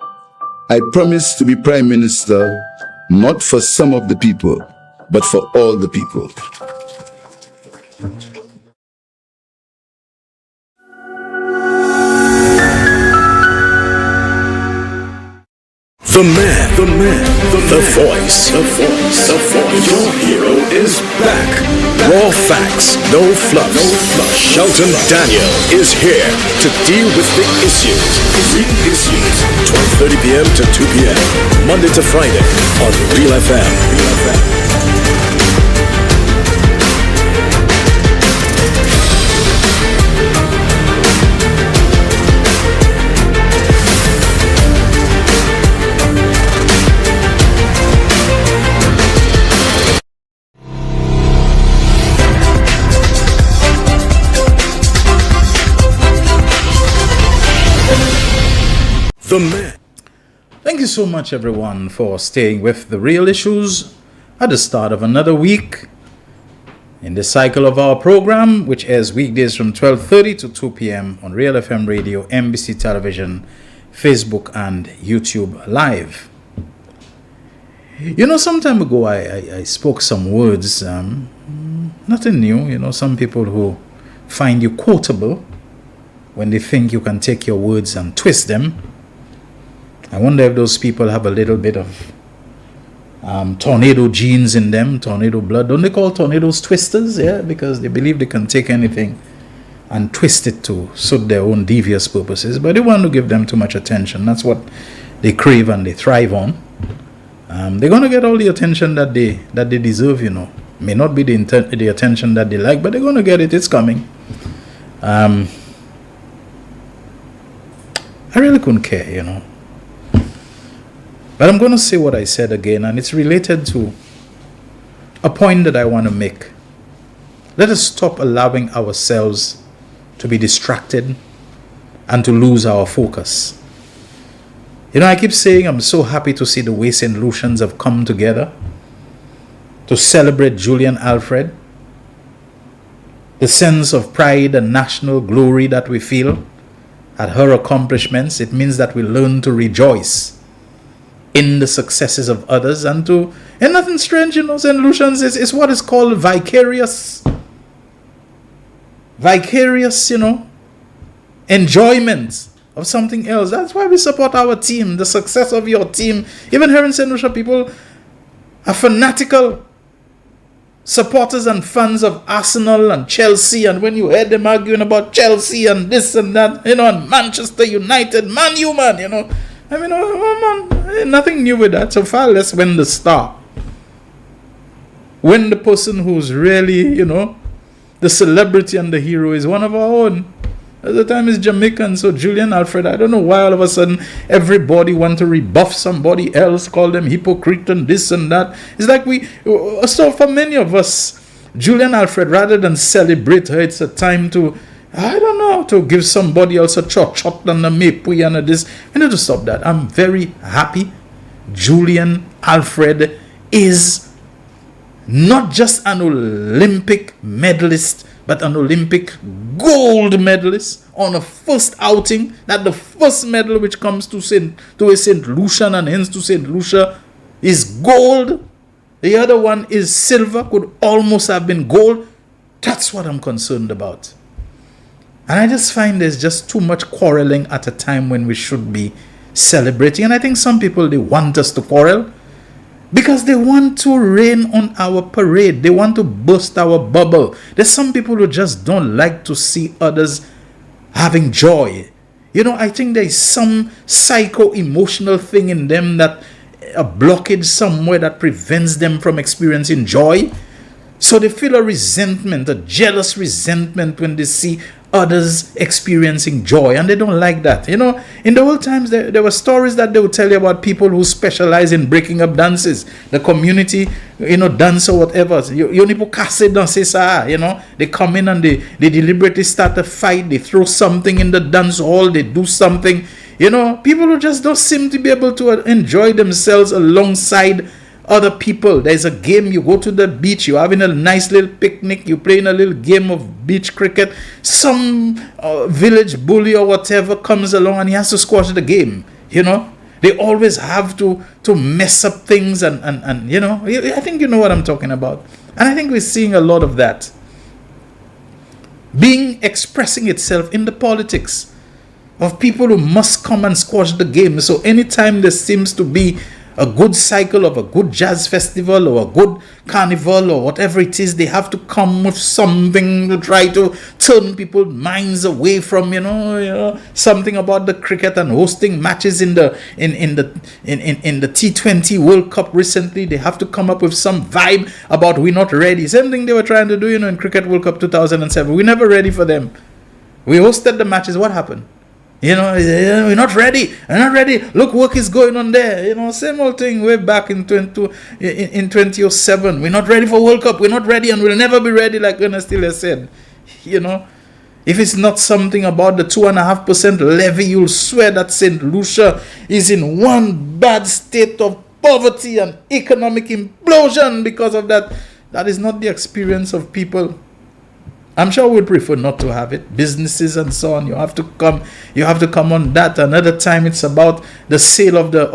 I promise to be Prime Minister not for some of the people, but for all the people. The man, the voice. Your hero is back. Raw facts, no fluff. Shelton Daniel is here to deal with the issues. Real issues. 12:30 p.m. to 2 p.m. Monday to Friday on Real FM. The man. Thank you so much, everyone, for staying with the real issues at the start of another week in the cycle of our program, which airs weekdays from 12:30 to 2 p.m. on Real FM Radio, NBC Television, Facebook, and YouTube Live. You know, some time ago, I spoke some words, nothing new. You know, some people who find you quotable when they think you can take your words and twist them. I wonder if those people have a little bit of tornado genes in them, tornado blood. Don't they call tornadoes twisters? Yeah, because they believe they can take anything and twist it to suit their own devious purposes. But they want to give them too much attention. That's what they crave and they thrive on. They're going to get all the attention that they deserve, you know. May not be the attention that they like, but they're going to get it. It's coming. I really couldn't care, you know. But I'm going to say what I said again, and it's related to a point that I want to make. Let us stop allowing ourselves to be distracted and to lose our focus. You know, I keep saying I'm so happy to see the way St. Lucians have come together to celebrate Julian Alfred. The sense of pride and national glory that we feel at her accomplishments, it means that we learn to rejoice in the successes of others and nothing strange, you know, St. Lucians is what is called vicarious, you know, enjoyment of something else. That's why we support our team, the success of your team. Even here in St. Lucia, people are fanatical supporters and fans of Arsenal and Chelsea, and when you hear them arguing about Chelsea and this and that, you know, and Manchester United, Man U, man, you know, I mean, oh, man, nothing new with that. So far less when the star, when the person who's really, you know, the celebrity and the hero is one of our own. At the time is Jamaican, so Julian Alfred, I don't know why all of a sudden everybody want to rebuff somebody else, call them hypocrite and this and that. It's like so for many of us, Julian Alfred, rather than celebrate her, it's a time to, I don't know, to give somebody else a shot and a mapui and a this. We need to stop that. I'm very happy Julian Alfred is not just an Olympic medalist, but an Olympic gold medalist on a first outing. That the first medal which comes to a St. Lucian and hence to St. Lucia is gold. The other one is silver, could almost have been gold. That's what I'm concerned about. And I just find there's just too much quarreling at a time when we should be celebrating. And I think some people, they want us to quarrel because they want to rain on our parade. They want to burst our bubble. There's some people who just don't like to see others having joy. You know, I think there is some psycho-emotional thing in them, that a blockage somewhere that prevents them from experiencing joy. So they feel a resentment, a jealous resentment when they see others experiencing joy, and they don't like that. You know, in the old times there were stories that they would tell you about people who specialize in breaking up dances, the community, you know, dance or whatever. You know, they come in and they deliberately start a fight, they throw something in the dance hall, they do something, you know, people who just don't seem to be able to enjoy themselves alongside other people. There's a game, you go to the beach, you're having a nice little picnic, you're playing a little game of beach cricket, some village bully or whatever comes along and he has to squash the game. You know, they always have to mess up things and you know, I think you know what I'm talking about. And I think we're seeing a lot of that expressing itself in the politics of people who must come and squash the game. So anytime there seems to be a good cycle of a good jazz festival or a good carnival or whatever it is, they have to come with something to try to turn people's minds away from, you know, something about the cricket and hosting matches in the T20 World Cup recently. They have to come up with some vibe about we're not ready. Same thing they were trying to do, you know, in Cricket World Cup 2007. We're never ready for them. We hosted the matches. What happened? You know, we're not ready. We're not ready. Look, work is going on there. You know, same old thing way back in 2007. We're not ready for World Cup. We're not ready, and we'll never be ready, like Ernest Stiller said. You know, if it's not something about the 2.5% levy, you'll swear that St. Lucia is in one bad state of poverty and economic implosion because of that. That is not the experience of people. I'm sure we'd prefer not to have it. Businesses and so on, you have to come on that. Another time it's about the sale of the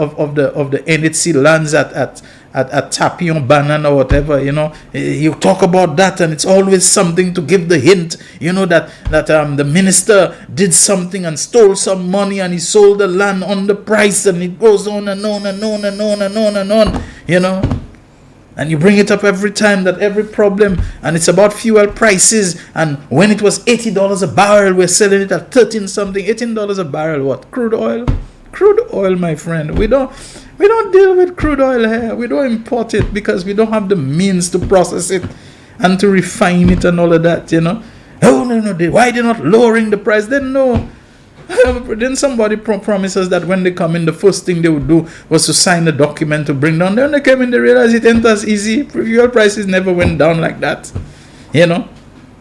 NHC lands at Tapion Banana or whatever, you know. You talk about that and it's always something to give the hint, you know, that the minister did something and stole some money and he sold the land on the price, and it goes on and on and on and on and on and on, you know. And you bring it up every time, that every problem, and it's about fuel prices. And when it was $80 a barrel, we're selling it at 13 something. $18 a barrel. What? Crude oil? Crude oil, my friend. We don't deal with crude oil here. We don't import it because we don't have the means to process it and to refine it and all of that, you know. Oh no, why they're not lowering the price? They know. Then somebody promised us that when they come in, the first thing they would do was to sign a document to bring down. Then they came in, they realized it ain't as easy. Fuel prices never went down like that, you know.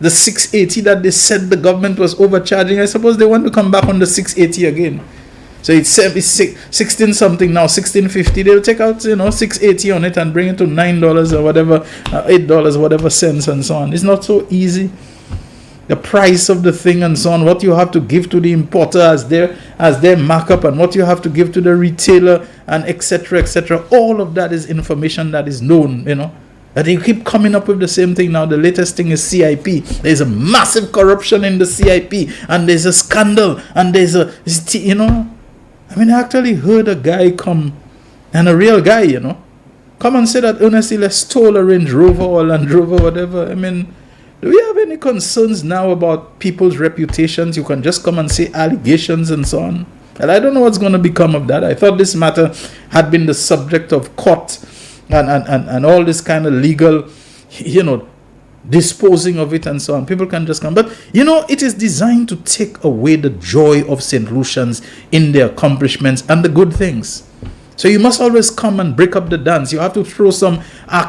the 680 that they said the government was overcharging. I suppose they want to come back on the 680 again. So it's 16 something now, 16.50. They'll take out 680 on it and bring it to $9 or whatever, $8 whatever cents and so on. It's not so easy. The price of the thing and so on, what you have to give to the importer as their markup, and what you have to give to the retailer, and etc. etc. All of that is information that is known. That you keep coming up with the same thing now. The latest thing is CIP. There's a massive corruption in the CIP, and there's a scandal, and there's I actually heard a guy come, and a real guy, come and say that Ernest Hill stole a Range Rover or Land Rover, whatever. Do we have any concerns now about people's reputations? You can just come and say allegations and so on. And I don't know what's going to become of that. I thought this matter had been the subject of court and all this kind of legal, disposing of it and so on. People can just come. But, it is designed to take away the joy of St. Lucians in their accomplishments and the good things. So you must always come and break up the dance. You have to throw some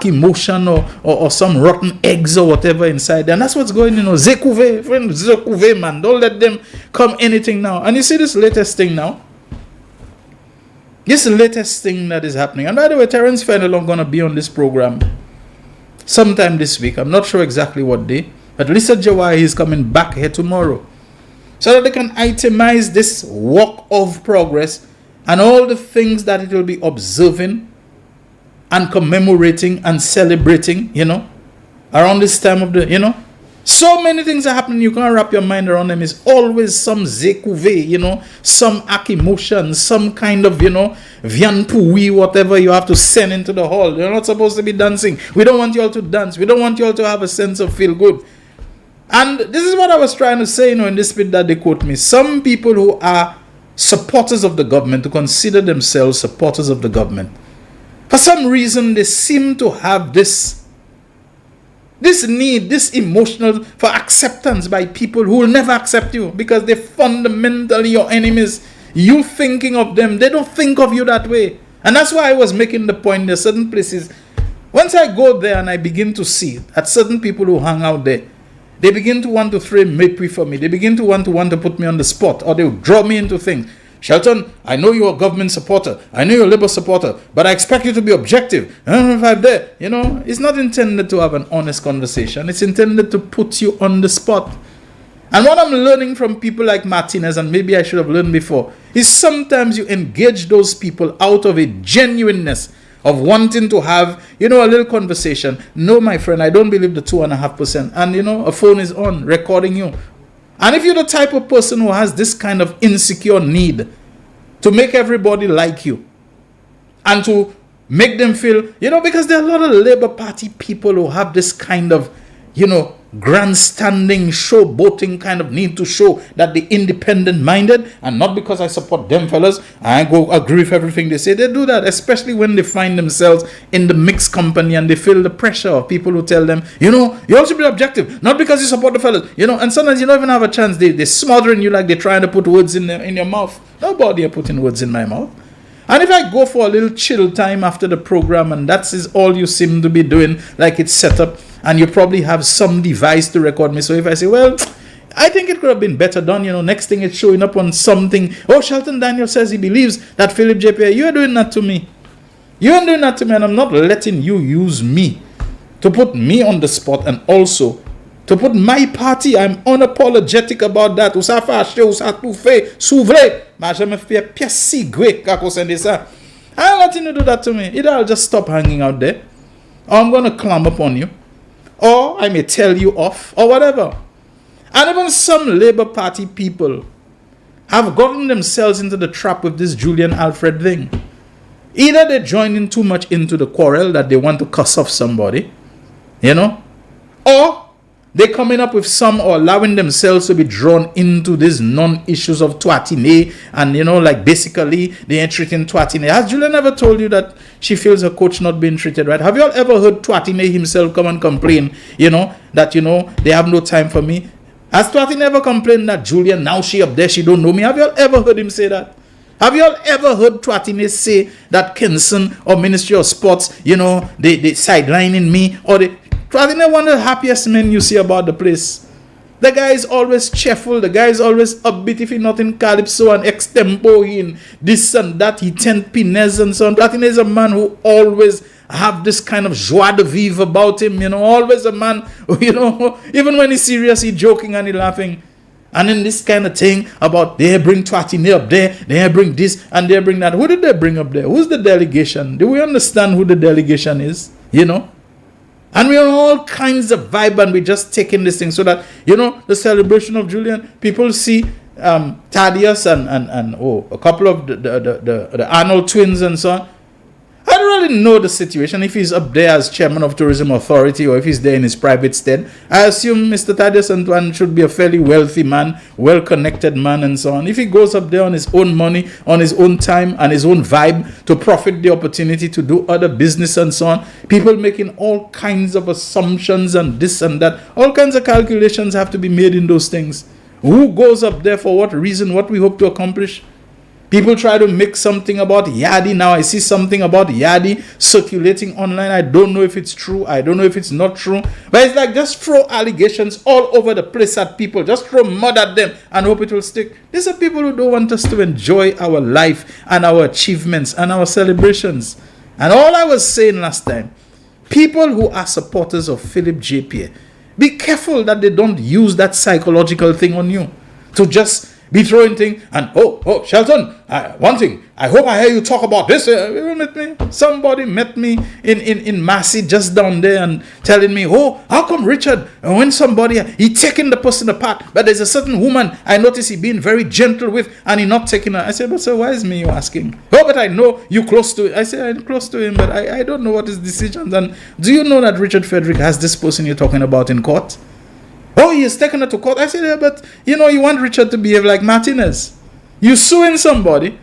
motion or some rotten eggs or whatever inside there. And that's what's going on. Zekouve, friend, Zekouve, man. Don't let them come anything now. And you see this latest thing now? This latest thing that is happening. And by the way, Terence Fenelon going to be on this program sometime this week. I'm not sure exactly what day. But Lisa Jawai is coming back here tomorrow. So that they can itemize this walk of progress and all the things that it will be observing and commemorating and celebrating, around this time of the, so many things are happening. You can't wrap your mind around them. It's always some zekouve, some akimotion, some kind of, vianpui, whatever you have to send into the hall. You're not supposed to be dancing. We don't want you all to dance. We don't want you all to have a sense of feel good. And this is what I was trying to say, in this bit that they quote me. Some people who are supporters of the government, to consider themselves supporters of the government, for some reason they seem to have this need, this emotional for acceptance by people who will never accept you because they're fundamentally your enemies. You thinking of them, they don't think of you that way. And that's why I was making the point, there are certain places, once I go there and I begin to see that certain people who hang out there, they begin to want to frame Mapri for me. They begin to want to put me on the spot, or they will draw me into things. Shelton, I know you're a government supporter. I know you're a Labour supporter, but I expect you to be objective. I don't know if I'm there. It's not intended to have an honest conversation. It's intended to put you on the spot. And what I'm learning from people like Martinez, and maybe I should have learned before, is sometimes you engage those people out of a genuineness of wanting to have, a little conversation. No, my friend, I don't believe the 2.5%. And, a phone is on, recording you. And if you're the type of person who has this kind of insecure need to make everybody like you and to make them feel, because there are a lot of Labour Party people who have this kind of, grandstanding, showboating kind of need to show that they're independent-minded, and not because I support them fellas, I go agree with everything they say. They do that, especially when they find themselves in the mixed company and they feel the pressure of people who tell them, you also be objective, not because you support the fellas, and sometimes you don't even have a chance. They're smothering you like they're trying to put words in your mouth. Nobody are putting words in my mouth. And if I go for a little chill time after the program and that is all you seem to be doing, like it's set up, and you probably have some device to record me. So if I say, well, I think it could have been better done, next thing it's showing up on something. Oh, Shelton Daniel says he believes that Philip J. Pierre, you're doing that to me. You're doing that to me, and I'm not letting you use me to put me on the spot and also to put my party. I'm unapologetic about that. I'm letting you do that to me. Either I'll just stop hanging out there, or I'm going to climb up on you, or I may tell you off, or whatever. And even some Labour Party people have gotten themselves into the trap with this Julian Alfred thing. Either they join in too much into the quarrel that they want to cuss off somebody, or they're coming up with some, or allowing themselves to be drawn into these non-issues of Twatine, and like basically they ain't treating Twatine. Has Julian ever told you that she feels her coach not being treated right? Have you all ever heard Twatine himself come and complain, that they have no time for me? Has Twatine ever complained that Julian, now she up there, she don't know me? Have you all ever heard him say that? Have you all ever heard Twatine say that Kenson or Ministry of Sports, they sidelining me, or they... I think they're one of the happiest men you see about the place. The guy is always cheerful. The guy is always upbeat. If he's not in calypso and extempo, in this and that, he tend pines and so on. Platin is a man who always have this kind of joie de vivre about him. Always a man who, even when he's serious, he's joking and he's laughing. And then this kind of thing about they bring Twatine up there, they bring this and they bring that. Who did they bring up there? Who's the delegation? Do we understand who the delegation is? And we're on all kinds of vibe, and we're just taking this thing so that, the celebration of Julian, people see Thaddeus and a couple of the Arnold twins and so on. I don't really know the situation, if he's up there as chairman of tourism authority or if he's there in his private stead. I assume Mr. Thaddeus Antoine should be a fairly wealthy man, well-connected man and so on. If he goes up there on his own money, on his own time and his own vibe to profit the opportunity to do other business and so on, people making all kinds of assumptions and this and that, all kinds of calculations have to be made in those things. Who goes up there for what reason, what we hope to accomplish? People try to make something about Yadi. Now I see something about Yadi circulating online. I don't know if it's true. I don't know if it's not true. But it's like just throw allegations all over the place at people. Just throw mud at them and hope it will stick. These are people who don't want us to enjoy our life and our achievements and our celebrations. And all I was saying last time, people who are supporters of Philip J. Pierre, be careful that they don't use that psychological thing on you to just be throwing things and Shelton, one thing, I hope I hear you talk about this. Somebody met me in Massey just down there and telling me, how come Richard, when somebody he taking the person apart, but there's a certain woman I notice he being very gentle with and he not taking her. I said, but so why is me you asking? But I know you close to it. I said, I'm close to him, but I don't know what his decisions. And do you know that Richard Frederick has this person you're talking about in court? He has taken her to court. I said, yeah, but you want Richard to behave like Martinez. You suing somebody,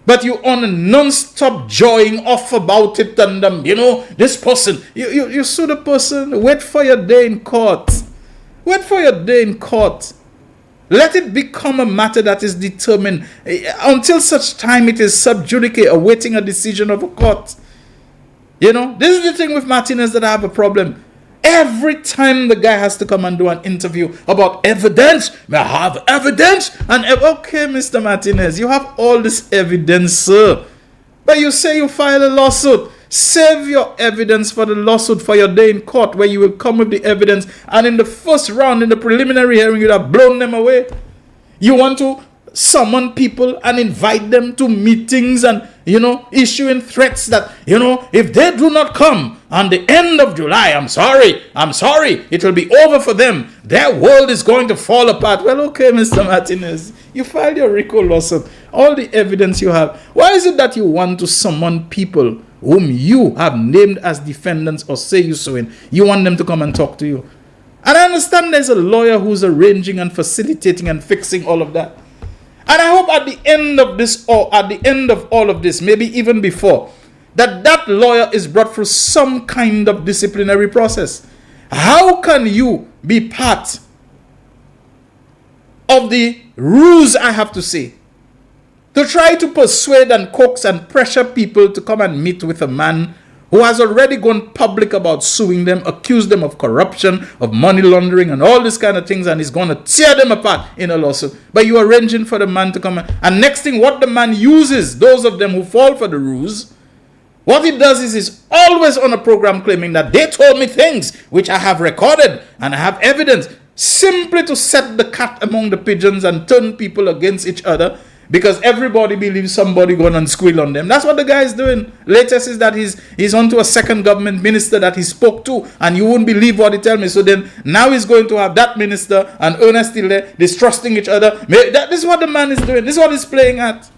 but you on a non-stop joying off about it and this person. You sue the person. Wait for your day in court. Wait for your day in court. Let it become a matter that is determined until such time it is sub judice, awaiting a decision of a court. This is the thing with Martinez that I have a problem. Every time the guy has to come and do an interview about evidence, may I have evidence? And okay, Mr. Martinez, you have all this evidence, sir. But you say you file a lawsuit. Save your evidence for the lawsuit for your day in court where you will come with the evidence. And in the first round, in the preliminary hearing, you'd have blown them away. You want to summon people and invite them to meetings and, issuing threats that, if they do not come on the end of July, I'm sorry, it will be over for them. Their world is going to fall apart. Well, okay, Mr. Martinez, you filed your RICO lawsuit. All the evidence you have. Why is it that you want to summon people whom you have named as defendants or say you're suing? You want them to come and talk to you. And I understand there's a lawyer who's arranging and facilitating and fixing all of that. And I hope at the end of this, or at the end of all of this, maybe even before, that lawyer is brought through some kind of disciplinary process. How can you be part of the ruse, I have to say, to try to persuade and coax and pressure people to come and meet with a man who has already gone public about suing them, accused them of corruption, of money laundering, and all these kind of things, and is going to tear them apart in a lawsuit. But you are arranging for the man to come and next thing, what the man uses, those of them who fall for the ruse, what he does is he's always on a program claiming that they told me things which I have recorded and I have evidence, simply to set the cat among the pigeons and turn people against each other. Because everybody believes somebody going and squeal on them. That's what the guy is doing. Latest is that he's onto a second government minister that he spoke to, and you won't believe what he tell me. So then now he's going to have that minister and Ernest still there distrusting each other. This is what the man is doing. This is what he's playing at.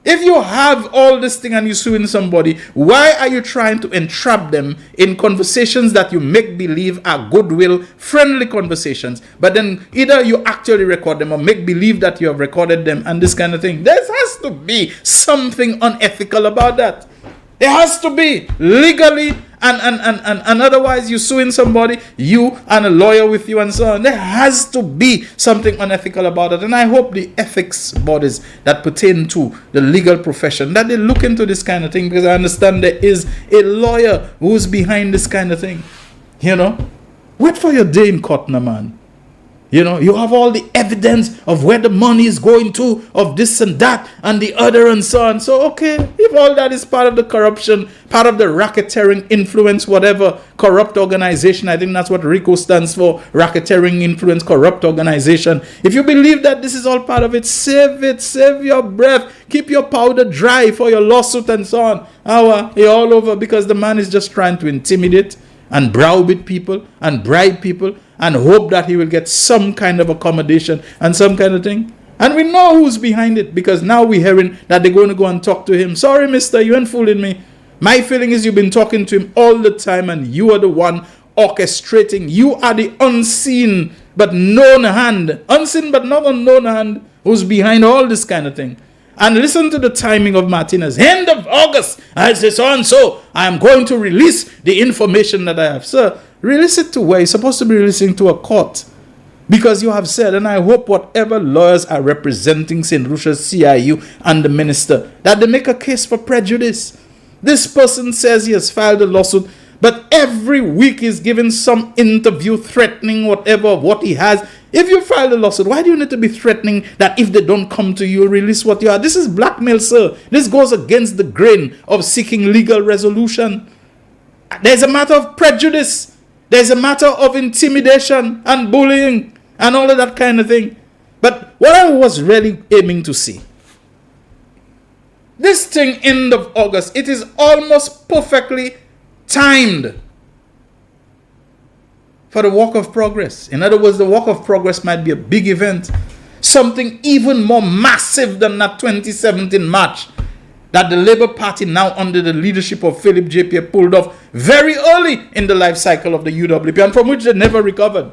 If you have all this thing and you're suing somebody, why are you trying to entrap them in conversations that you make believe are goodwill, friendly conversations, but then either you actually record them or make believe that you have recorded them and this kind of thing? There has to be something unethical about that. There has to be, legally and otherwise you're suing somebody, you and a lawyer with you and so on. There has to be something unethical about it. And I hope the ethics bodies that pertain to the legal profession, that they look into this kind of thing, because I understand there is a lawyer who's behind this kind of thing. You know, wait for your day in court, no, man. You know, you have all the evidence of where the money is going to, of this and that and the other and so on. So, okay, if all that is part of the corruption, part of the racketeering influence, whatever, corrupt organization, I think that's what RICO stands for, racketeering influence, corrupt organization. If you believe that this is all part of it, save your breath, keep your powder dry for your lawsuit and so on. You're all over because the man is just trying to intimidate and browbeat people and bribe people and hope that he will get some kind of accommodation and some kind of thing. And we know who's behind it because now we're hearing that they're going to go and talk to him. Sorry, mister, you ain't fooling me. My feeling is you've been talking to him all the time and you are the one orchestrating. You are the unseen but known hand. Unseen but not unknown hand who's behind all this kind of thing. And listen to the timing of Martinez. End of August, I say so and so. I am going to release the information that I have. Sir, release it to where? You're supposed to be releasing to a court. Because you have said, and I hope whatever lawyers are representing St. Lucia's CIU and the minister, that they make a case for prejudice. This person says he has filed a lawsuit, but every week he's giving some interview threatening whatever of what he has. If you file a lawsuit, why do you need to be threatening that if they don't come to you, release what you are? This is blackmail, sir. This goes against the grain of seeking legal resolution. There's a matter of prejudice. There's a matter of intimidation and bullying and all of that kind of thing. But what I was really aiming to see, this thing end of August, it is almost perfectly timed for the Walk of Progress. In other words, the Walk of Progress might be a big event, something even more massive than that 2017 march that the Labour Party, now under the leadership of Philip J. Pierre, pulled off very early in the life cycle of the UWP, and from which they never recovered.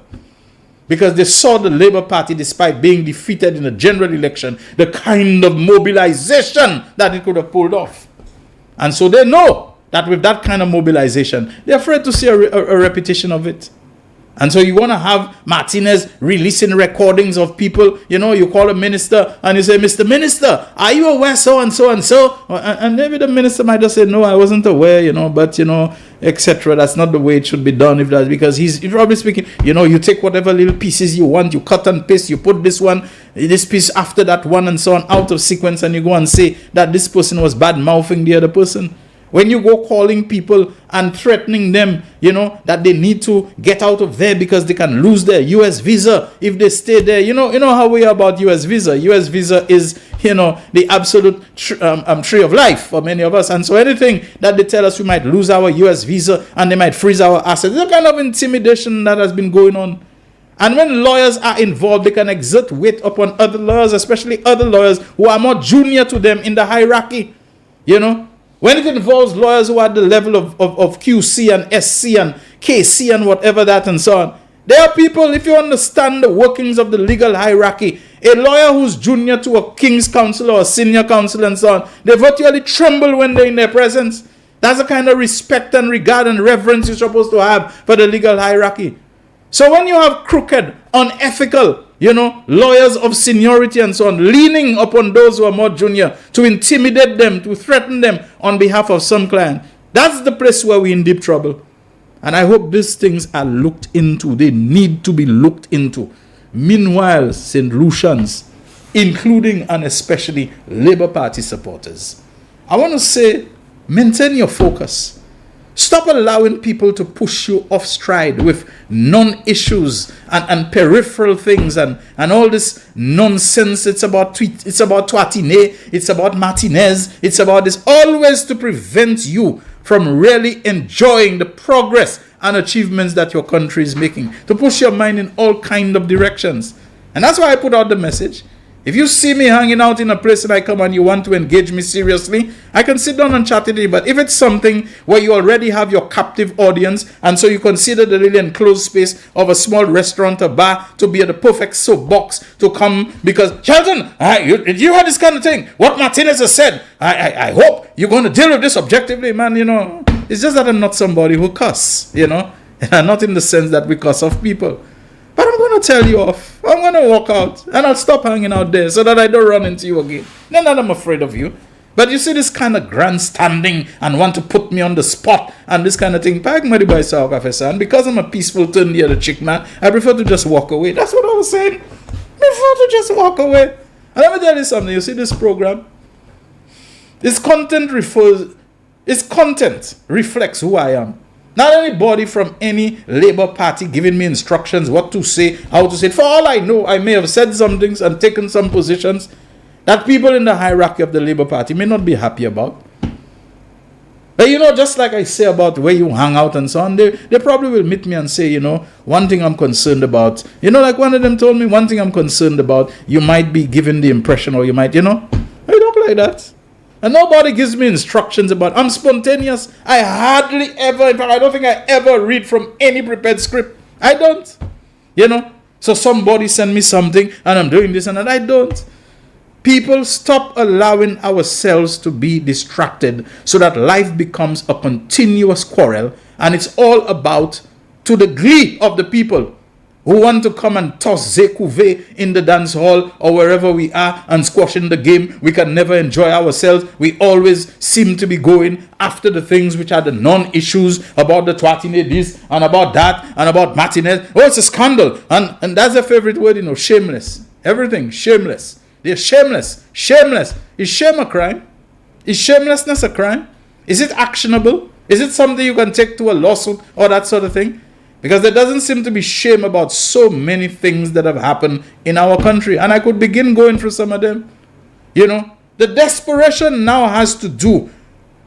Because they saw the Labour Party, despite being defeated in a general election, the kind of mobilization that it could have pulled off. And so they know that with that kind of mobilization, they're afraid to see a repetition of it. And so you want to have Martinez releasing recordings of people, you know, you call a minister and you say, Mr. Minister, are you aware so and so and so? And maybe the minister might just say, no, I wasn't aware, you know, but, you know, etc. That's not the way it should be done. If that's because he's probably speaking, you know, you take whatever little pieces you want, you cut and paste, you put this one, this piece after that one and so on out of sequence, and you go and say that this person was bad mouthing the other person. When you go calling people and threatening them, you know, that they need to get out of there because they can lose their US visa if they stay there. You know how we are about US visa. US visa is, you know, the absolute tree of life for many of us. And so anything that they tell us we might lose our US visa and they might freeze our assets, there's a kind of intimidation that has been going on. And when lawyers are involved, they can exert weight upon other lawyers, especially other lawyers who are more junior to them in the hierarchy, you know. When it involves lawyers who are at the level of QC and SC and KC and whatever that and so on, there are people, if you understand the workings of the legal hierarchy, a lawyer who's junior to a king's counsel or a senior counsel and so on, they virtually tremble when they're in their presence. That's the kind of respect and regard and reverence you're supposed to have for the legal hierarchy. So when you have crooked, unethical, you know, lawyers of seniority and so on, leaning upon those who are more junior to intimidate them, to threaten them on behalf of some client, that's the place where we're in deep trouble. And I hope these things are looked into. They need to be looked into. Meanwhile, St. Lucians, including and especially Labour Party supporters, I want to say, maintain your focus. Stop allowing people to push you off stride with non-issues and peripheral things and all this nonsense. It's about Twatine, it's about Martinez, it's about this, always to prevent you from really enjoying the progress and achievements that your country is making, to push your mind in all kind of directions. And that's why I put out the message. If you see me hanging out in a place and I come and you want to engage me seriously, I can sit down and chat with you. But if it's something where you already have your captive audience, and so you consider the really enclosed space of a small restaurant or bar to be the perfect soapbox to come, because, Shelton, did you hear this kind of thing? What Martinez has said, I hope you're going to deal with this objectively, man, you know. It's just that I'm not somebody who cuss, you know. And not in the sense that we cuss off people. But I'm going to tell you off. I'm going to walk out and I'll stop hanging out there so that I don't run into you again. Not that I'm afraid of you. But you see this kind of grandstanding and want to put me on the spot and this kind of thing. And because I'm a peaceful turn the other chick, man, I prefer to just walk away. That's what I was saying. I prefer to just walk away. And let me tell you something. You see this program? Its content reflects who I am. Not anybody from any Labour Party giving me instructions what to say, how to say it. For all I know, I may have said some things and taken some positions that people in the hierarchy of the Labour Party may not be happy about. But just like I say about where you hang out and so on, they probably will meet me and say, one thing I'm concerned about. Like one of them told me, one thing I'm concerned about, you might be given the impression, or you might, I don't like that. And nobody gives me instructions about, I'm spontaneous. I hardly ever, in fact, I don't think I ever read from any prepared script. I don't. So somebody send me something and I'm doing this and that. I don't. People, stop allowing ourselves to be distracted so that life becomes a continuous quarrel, and it's all about, to the glee of the people who want to come and toss Zekuve in the dance hall or wherever we are and squash in the game. We can never enjoy ourselves. We always seem to be going after the things which are the non-issues, about the twatine this and about that and about Martinez. Oh, it's a scandal. And that's a favorite word, shameless. Everything, shameless. They're shameless. Shameless. Is shame a crime? Is shamelessness a crime? Is it actionable? Is it something you can take to a lawsuit or that sort of thing? Because there doesn't seem to be shame about so many things that have happened in our country. And I could begin going through some of them. The desperation now has to do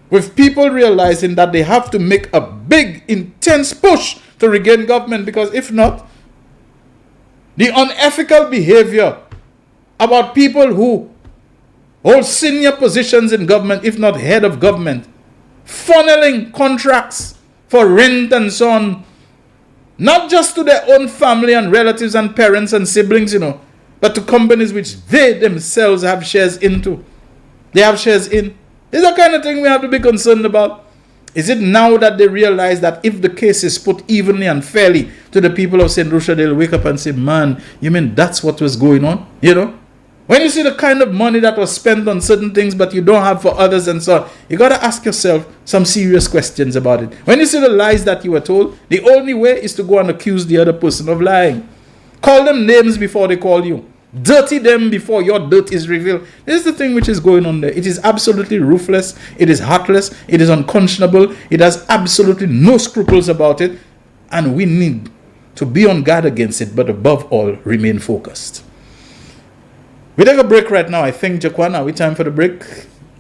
with people realizing that they have to make a big, intense push to regain government. Because if not, the unethical behavior about people who hold senior positions in government, if not head of government, funneling contracts for rent and so on, not just to their own family and relatives and parents and siblings, but to companies which they themselves have shares into. They have shares in. This is the kind of thing we have to be concerned about. Is it now that they realize that if the case is put evenly and fairly to the people of St. Lucia, they'll wake up and say, man, you mean that's what was going on? When you see the kind of money that was spent on certain things but you don't have for others and so on, you got to ask yourself some serious questions about it. When you see the lies that you were told, the only way is to go and accuse the other person of lying. Call them names before they call you. Dirty them before your dirt is revealed. This is the thing which is going on there. It is absolutely ruthless. It is heartless. It is unconscionable. It has absolutely no scruples about it. And we need to be on guard against it, but above all, remain focused. We take a break right now. I think, Jaquan, are we time for the break?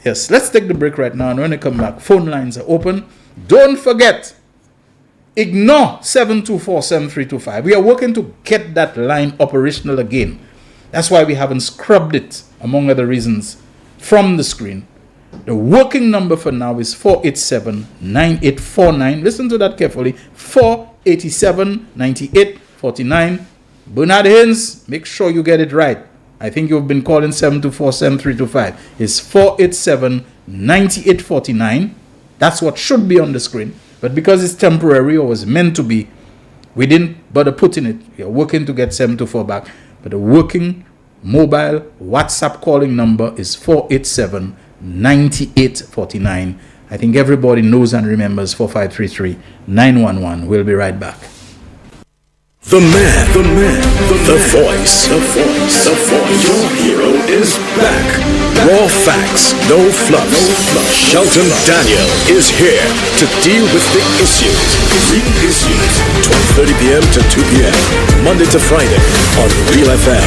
Yes, let's take the break right now. And when we come back, phone lines are open. Don't forget, ignore 724-7325. We are working to get that line operational again. That's why we haven't scrubbed it, among other reasons, from the screen. The working number for now is 487-9849. Listen to that carefully. 487-9849. Bernard Haynes, make sure you get it right. I think you've been calling 724-7325. It's 487-9849. That's what should be on the screen. But because it's temporary or was meant to be, we didn't bother putting it. We are working to get 724 back. But the working mobile WhatsApp calling number is 487-9849. I think everybody knows and remembers 4533-911. We'll be right back. The man, the voice. Your hero is back. Raw facts, no fluff. Shelton Daniel is here to deal with the issues. Real issues. 12:30 p.m. to 2 p.m. Monday to Friday on Real FM.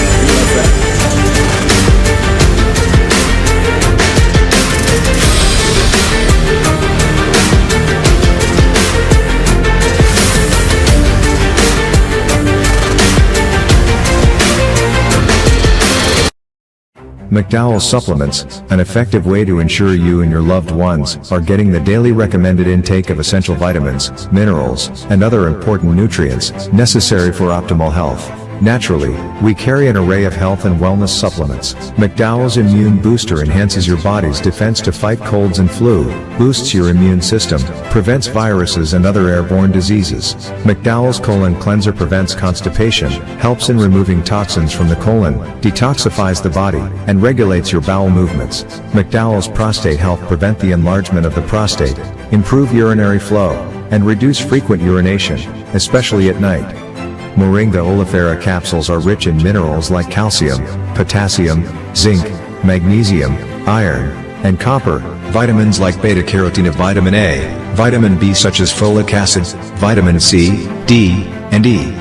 McDowell Supplements, an effective way to ensure you and your loved ones are getting the daily recommended intake of essential vitamins, minerals, and other important nutrients necessary for optimal health. Naturally, we carry an array of health and wellness supplements. McDowell's Immune Booster enhances your body's defense to fight colds and flu, boosts your immune system, prevents viruses and other airborne diseases. McDowell's Colon Cleanser prevents constipation, helps in removing toxins from the colon, detoxifies the body, and regulates your bowel movements. McDowell's Prostate Health prevent the enlargement of the prostate, improve urinary flow, and reduce frequent urination, especially at night. Moringa oleifera capsules are rich in minerals like calcium, potassium, zinc, magnesium, iron, and copper, vitamins like beta-carotene, vitamin A, vitamin B such as folic acid, vitamin C, D, and E.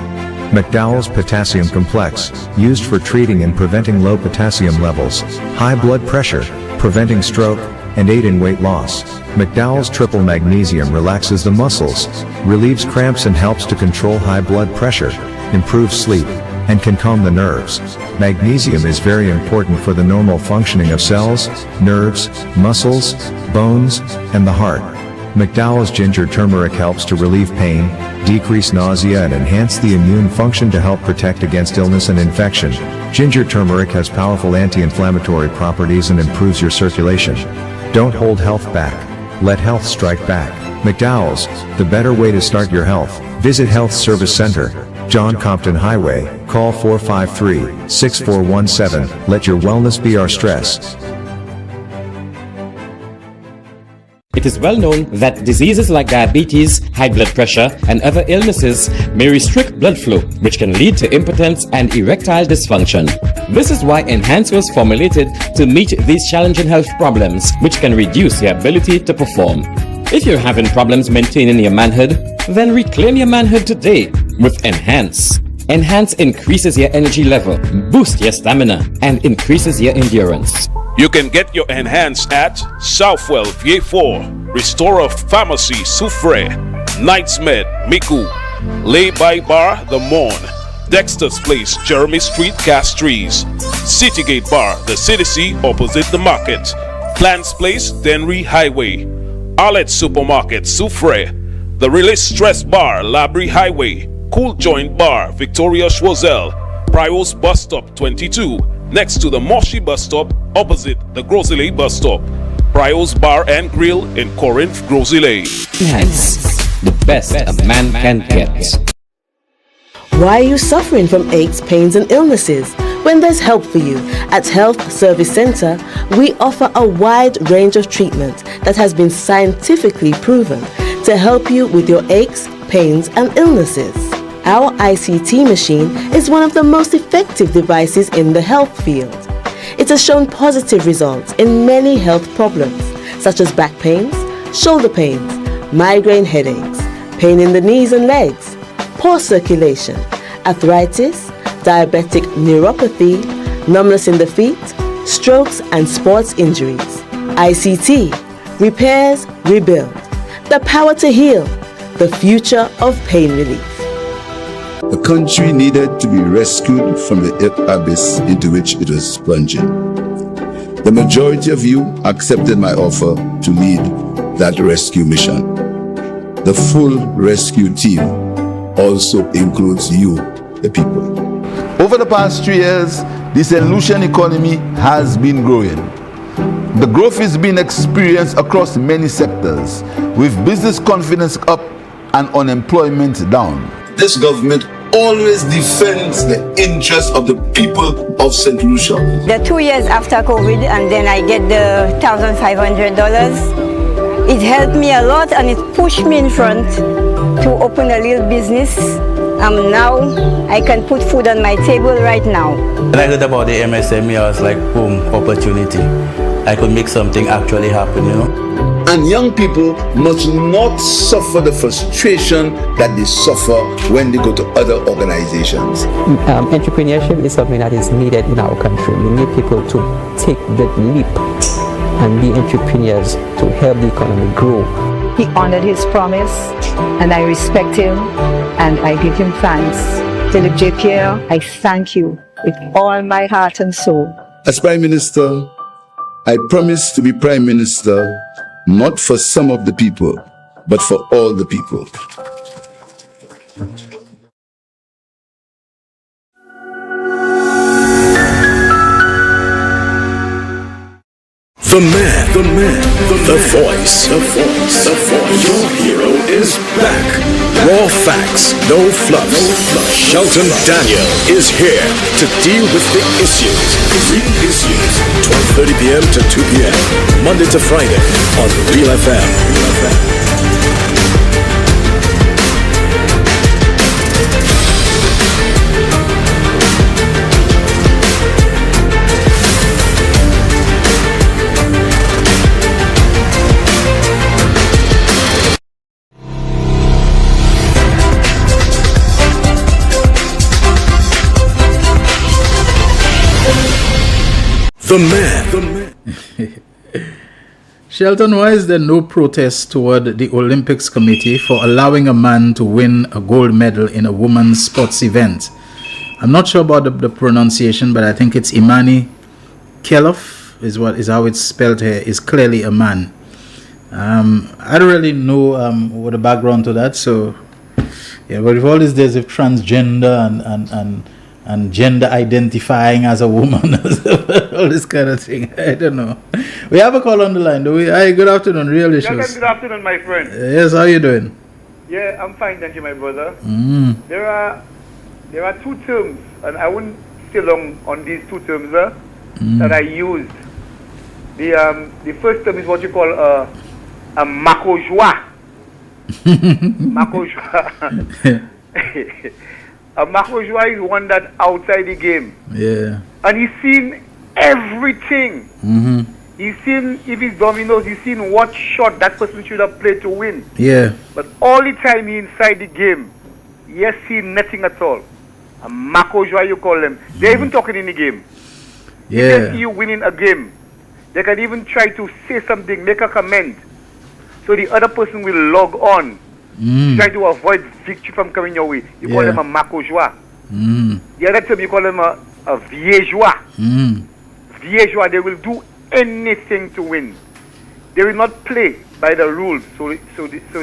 McDowell's Potassium Complex, used for treating and preventing low potassium levels, high blood pressure, preventing stroke, and aid in weight loss. McDowell's Triple Magnesium relaxes the muscles, relieves cramps and helps to control high blood pressure, improves sleep, and can calm the nerves. Magnesium is very important for the normal functioning of cells, nerves, muscles, bones, and the heart. McDowell's Ginger Turmeric helps to relieve pain, decrease nausea and enhance the immune function to help protect against illness and infection. Ginger turmeric has powerful anti-inflammatory properties and improves your circulation. Don't hold health back. Let health strike back. McDowell's, the better way to start your health. Visit Health Service Center, John Compton Highway, call 453-6417. Let your wellness be our stress. It is well known that diseases like diabetes, high blood pressure, and other illnesses may restrict blood flow, which can lead to impotence and erectile dysfunction. This is why Enhance was formulated to meet these challenging health problems, which can reduce your ability to perform. If you're having problems maintaining your manhood, then reclaim your manhood today with Enhance. Enhance increases your energy level, boosts your stamina, and increases your endurance. You can get your Enhance at Southwell VA4, Restorer Pharmacy Soufre, Knights Med Miku, Lay by Bar The Morn, Dexter's Place Jeremy Street Castries, Citygate Bar The City opposite the market, Plants Place Denry Highway, Arlette Supermarket Soufre, The Release Stress Bar Labrie Highway, Cool Joint Bar Victoria Schwazel, Prios Bus Stop 22, next to the Moshi Bus Stop opposite the Grosile Bus Stop, Prios Bar and Grill in Corinth, Grosile. Enhance, the best a man can get. Why are you suffering from aches, pains and illnesses? When there's help for you. At Health Service Center, we offer a wide range of treatment that has been scientifically proven to help you with your aches, pains and illnesses. Our ICT machine is one of the most effective devices in the health field. It has shown positive results in many health problems, such as back pains, shoulder pains, migraine headaches, pain in the knees and legs, poor circulation, arthritis, diabetic neuropathy, numbness in the feet, strokes and sports injuries. ICT, repairs, rebuild. The power to heal, the future of pain relief. The country needed to be rescued from the abyss into which it was plunging. The majority of you accepted my offer to lead that rescue mission. The full rescue team also includes you, the people. Over the past 3 years, the St. Lucian economy has been growing. The growth is being experienced across many sectors, with business confidence up and unemployment down. This government always defends the interests of the people of St. Lucia. The 2 years after COVID, and then I get the $1,500. It helped me a lot, and it pushed me in front to open a little business. Now I can put food on my table right now. When I heard about the MSME, I was like, boom, opportunity. I could make something actually happen, you know. And young people must not suffer the frustration that they suffer when they go to other organizations. Entrepreneurship is something that is needed in our country. We need people to take the leap and be entrepreneurs to help the economy grow. He honored his promise, and I respect him, and I give him thanks. Philip J. Pierre, I thank you with all my heart and soul. As Prime Minister, I promise to be Prime Minister not for some of the people, but for all the people. The man, the voice. Your hero is back. Raw facts, no fluff. Shelton Daniel is here to deal with the issues. Real issues. 12:30 p.m. to 2 p.m. Monday to Friday on Real FM. The man. Shelton, why is there no protest toward the Olympics Committee for allowing a man to win a gold medal in a women's sports event? I'm not sure about the pronunciation, but I think it's Imani Keloff is how it's spelled here, is clearly a man. I don't really know what the background to that, so yeah, but with all these days of transgender and gender identifying as a woman, all this kind of thing, I don't know. We have a call on the line, do we? Hi, good afternoon, Real Issues. Good afternoon, my friend. Yes, how are you doing? Yeah, I'm fine, thank you, my brother. There are two terms, and I wouldn't stay long on these two terms that I used. The first term is what you call a makojoie. Makojoie. A makojoie is one that outside the game. Yeah. And he's seen everything. He's seen if he's dominoes, he's seen what shot that person should have played to win. Yeah. But all the time he inside the game, he has seen nothing at all. A makojoie, you call them. They're even talking in the game. Yeah. If they see you winning a game, they can even try to say something, make a comment. So the other person will log on. Try to avoid victory from coming your way. You call them a makojoie. The other term you call them a viégeois. Viégeois, they will do anything to win. They will not play by the rules. So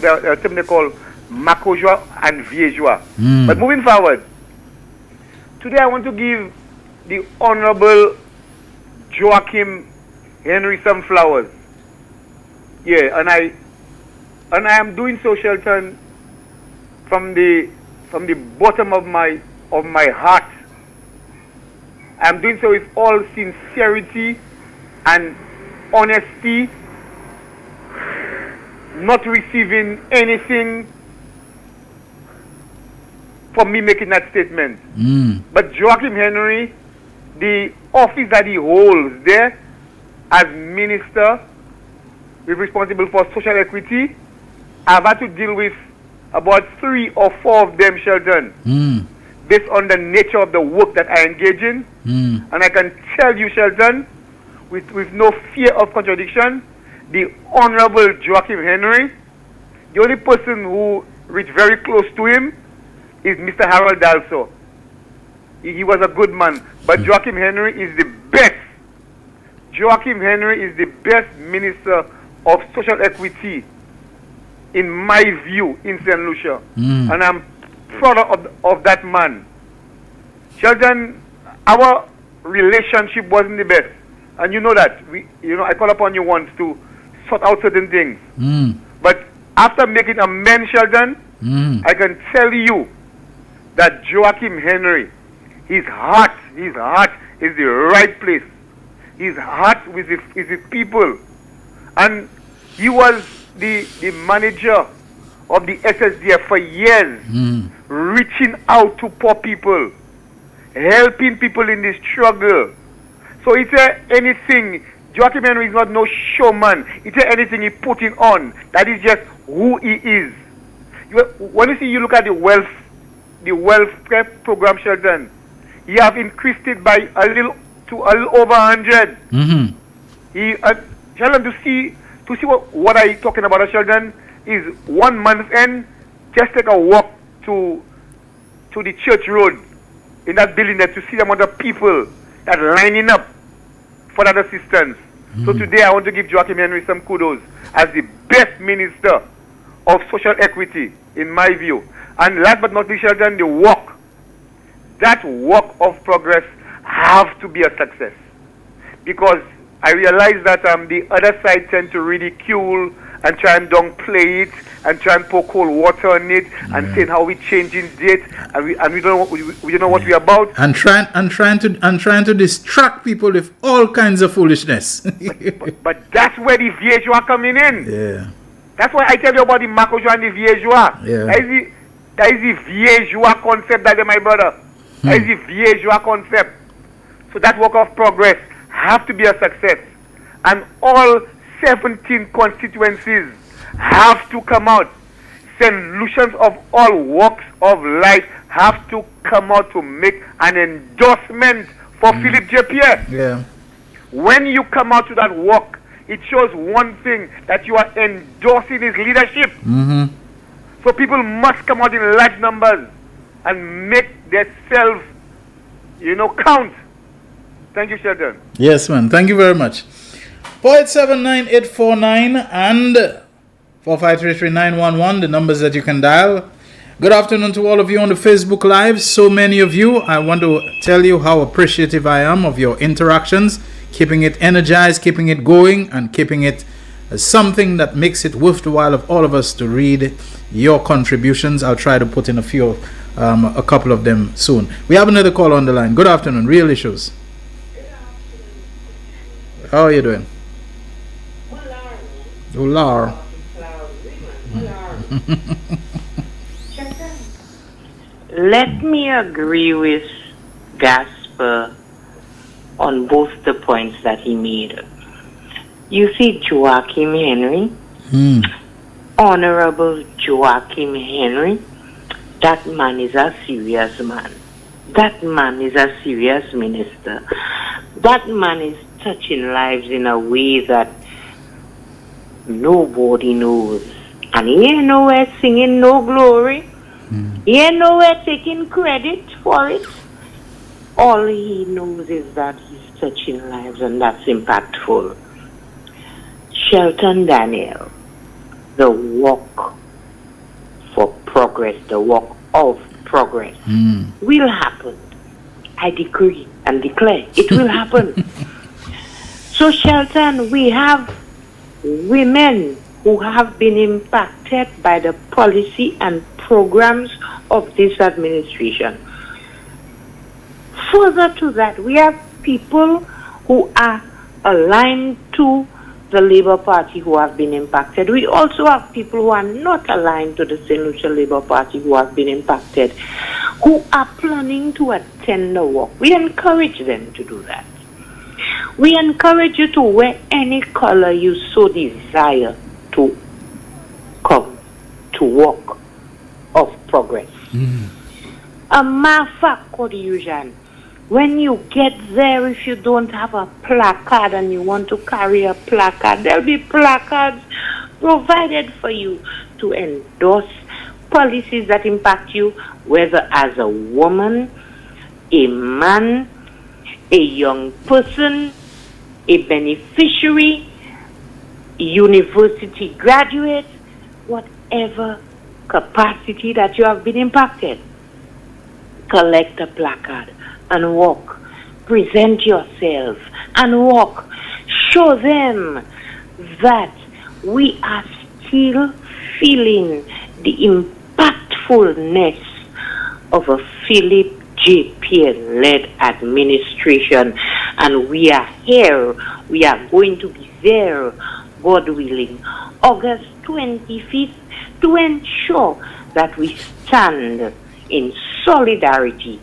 there are a term they call makojoie and viégeois. But moving forward, today I want to give the Honorable Joachim Henry some flowers. Yeah, and I am doing so, Shelton, from the bottom of my heart. I'm doing so with all sincerity and honesty, not receiving anything from me making that statement. But Joachim Henry, the office that he holds there as minister, with responsible for social equity, I've had to deal with about 3 or 4 of them, Shelton, based on the nature of the work that I engage in. And I can tell you, Shelton, with no fear of contradiction, the Honorable Joachim Henry, the only person who reached very close to him is Mr. Harold Dalso. He was a good man, but Joachim Henry is the best. Joachim Henry is the best minister of social equity, in my view, in St. Lucia. And I'm proud of that man. Shelton, our relationship wasn't the best. And you know that. I call upon you once to sort out certain things. But after making amends, Shelton, I can tell you that Joachim Henry, his heart is the right place. His heart is with people. And he was the manager of the SSDF for years, reaching out to poor people, helping people in this struggle. So is there anything, Joachim Henry is not no showman, is there anything he putting on that is just who he is? When you look at the wealth prep program, Shelton, he have increased it by a little over 100. Shelton, to see what I talking about, Shelton, is 1 month end, just take a walk to the church road in that building there to see the amount of people that lining up for that assistance. So today I want to give Joachim Henry some kudos as the best minister of social equity, in my view. And last but not least, Shelton, that walk of progress have to be a success. Because I realize that the other side tend to ridicule and try and downplay it and try and pour cold water on it and saying how we changing it and we don't know what we're about. And trying to distract people with all kinds of foolishness. but that's where the villageois coming in. Yeah. That's why I tell you about the Makojo and the villageois. Yeah. That is the villageois concept, that is my brother. That is the villageois concept. So that work of progress have to be a success. And all 17 constituencies have to come out. Solutions of all walks of life have to come out to make an endorsement for Philip J. Pierre. Yeah. When you come out to that walk, it shows one thing, that you are endorsing his leadership. Mm-hmm. So people must come out in large numbers and make themselves, count. Thank you, Shelton. Yes, man. Thank you very much. 4879849 and 4533911, the numbers that you can dial. Good afternoon to all of you on the Facebook Live. So many of you. I want to tell you how appreciative I am of your interactions, keeping it energized, keeping it going, and keeping it something that makes it worth the while of all of us to read your contributions. I'll try to put in a couple of them soon. We have another call on the line. Good afternoon. Real Issues. How are you doing? Ular. Let me agree with Gasper on both the points that he made. You see, Joachim Henry, Honorable Joachim Henry, that man is a serious man. That man is a serious minister. That man is touching lives in a way that nobody knows. And he ain't nowhere singing no glory. He ain't nowhere taking credit for it. All he knows is that he's touching lives, and that's impactful. Shelton Daniel, the walk for progress, the walk of progress will happen. I decree and declare it will happen. So Shelton, we have women who have been impacted by the policy and programs of this administration. Further to that, we have people who are aligned to the Labour Party who have been impacted. We also have people who are not aligned to the St. Lucia Labour Party who have been impacted, who are planning to attend the walk. We encourage them to do that. We encourage you to wear any color you so desire to come to walk of progress. A matter confusion. When you get there, if you don't have a placard and you want to carry a placard, there'll be placards provided for you to endorse policies that impact you, whether as a woman, a man, a young person, a beneficiary, university graduate, whatever capacity that you have been impacted. Collect a placard and walk. Present yourself and walk. Show them that we are still feeling the impactfulness of a Philip J. Pierre-led administration, and we are here. We are going to be there, God willing, August 25th, to ensure that we stand in solidarity,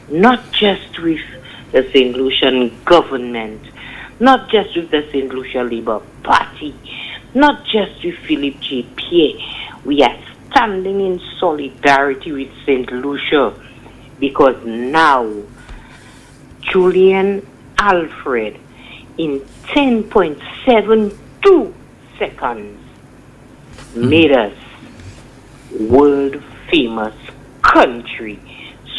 not just with the St. Lucian government, not just with the St. Lucia Labour Party, not just with Philip J. Pierre. We are standing in solidarity with St. Lucia, because now Julian Alfred, in 10.72 seconds, made us world famous country.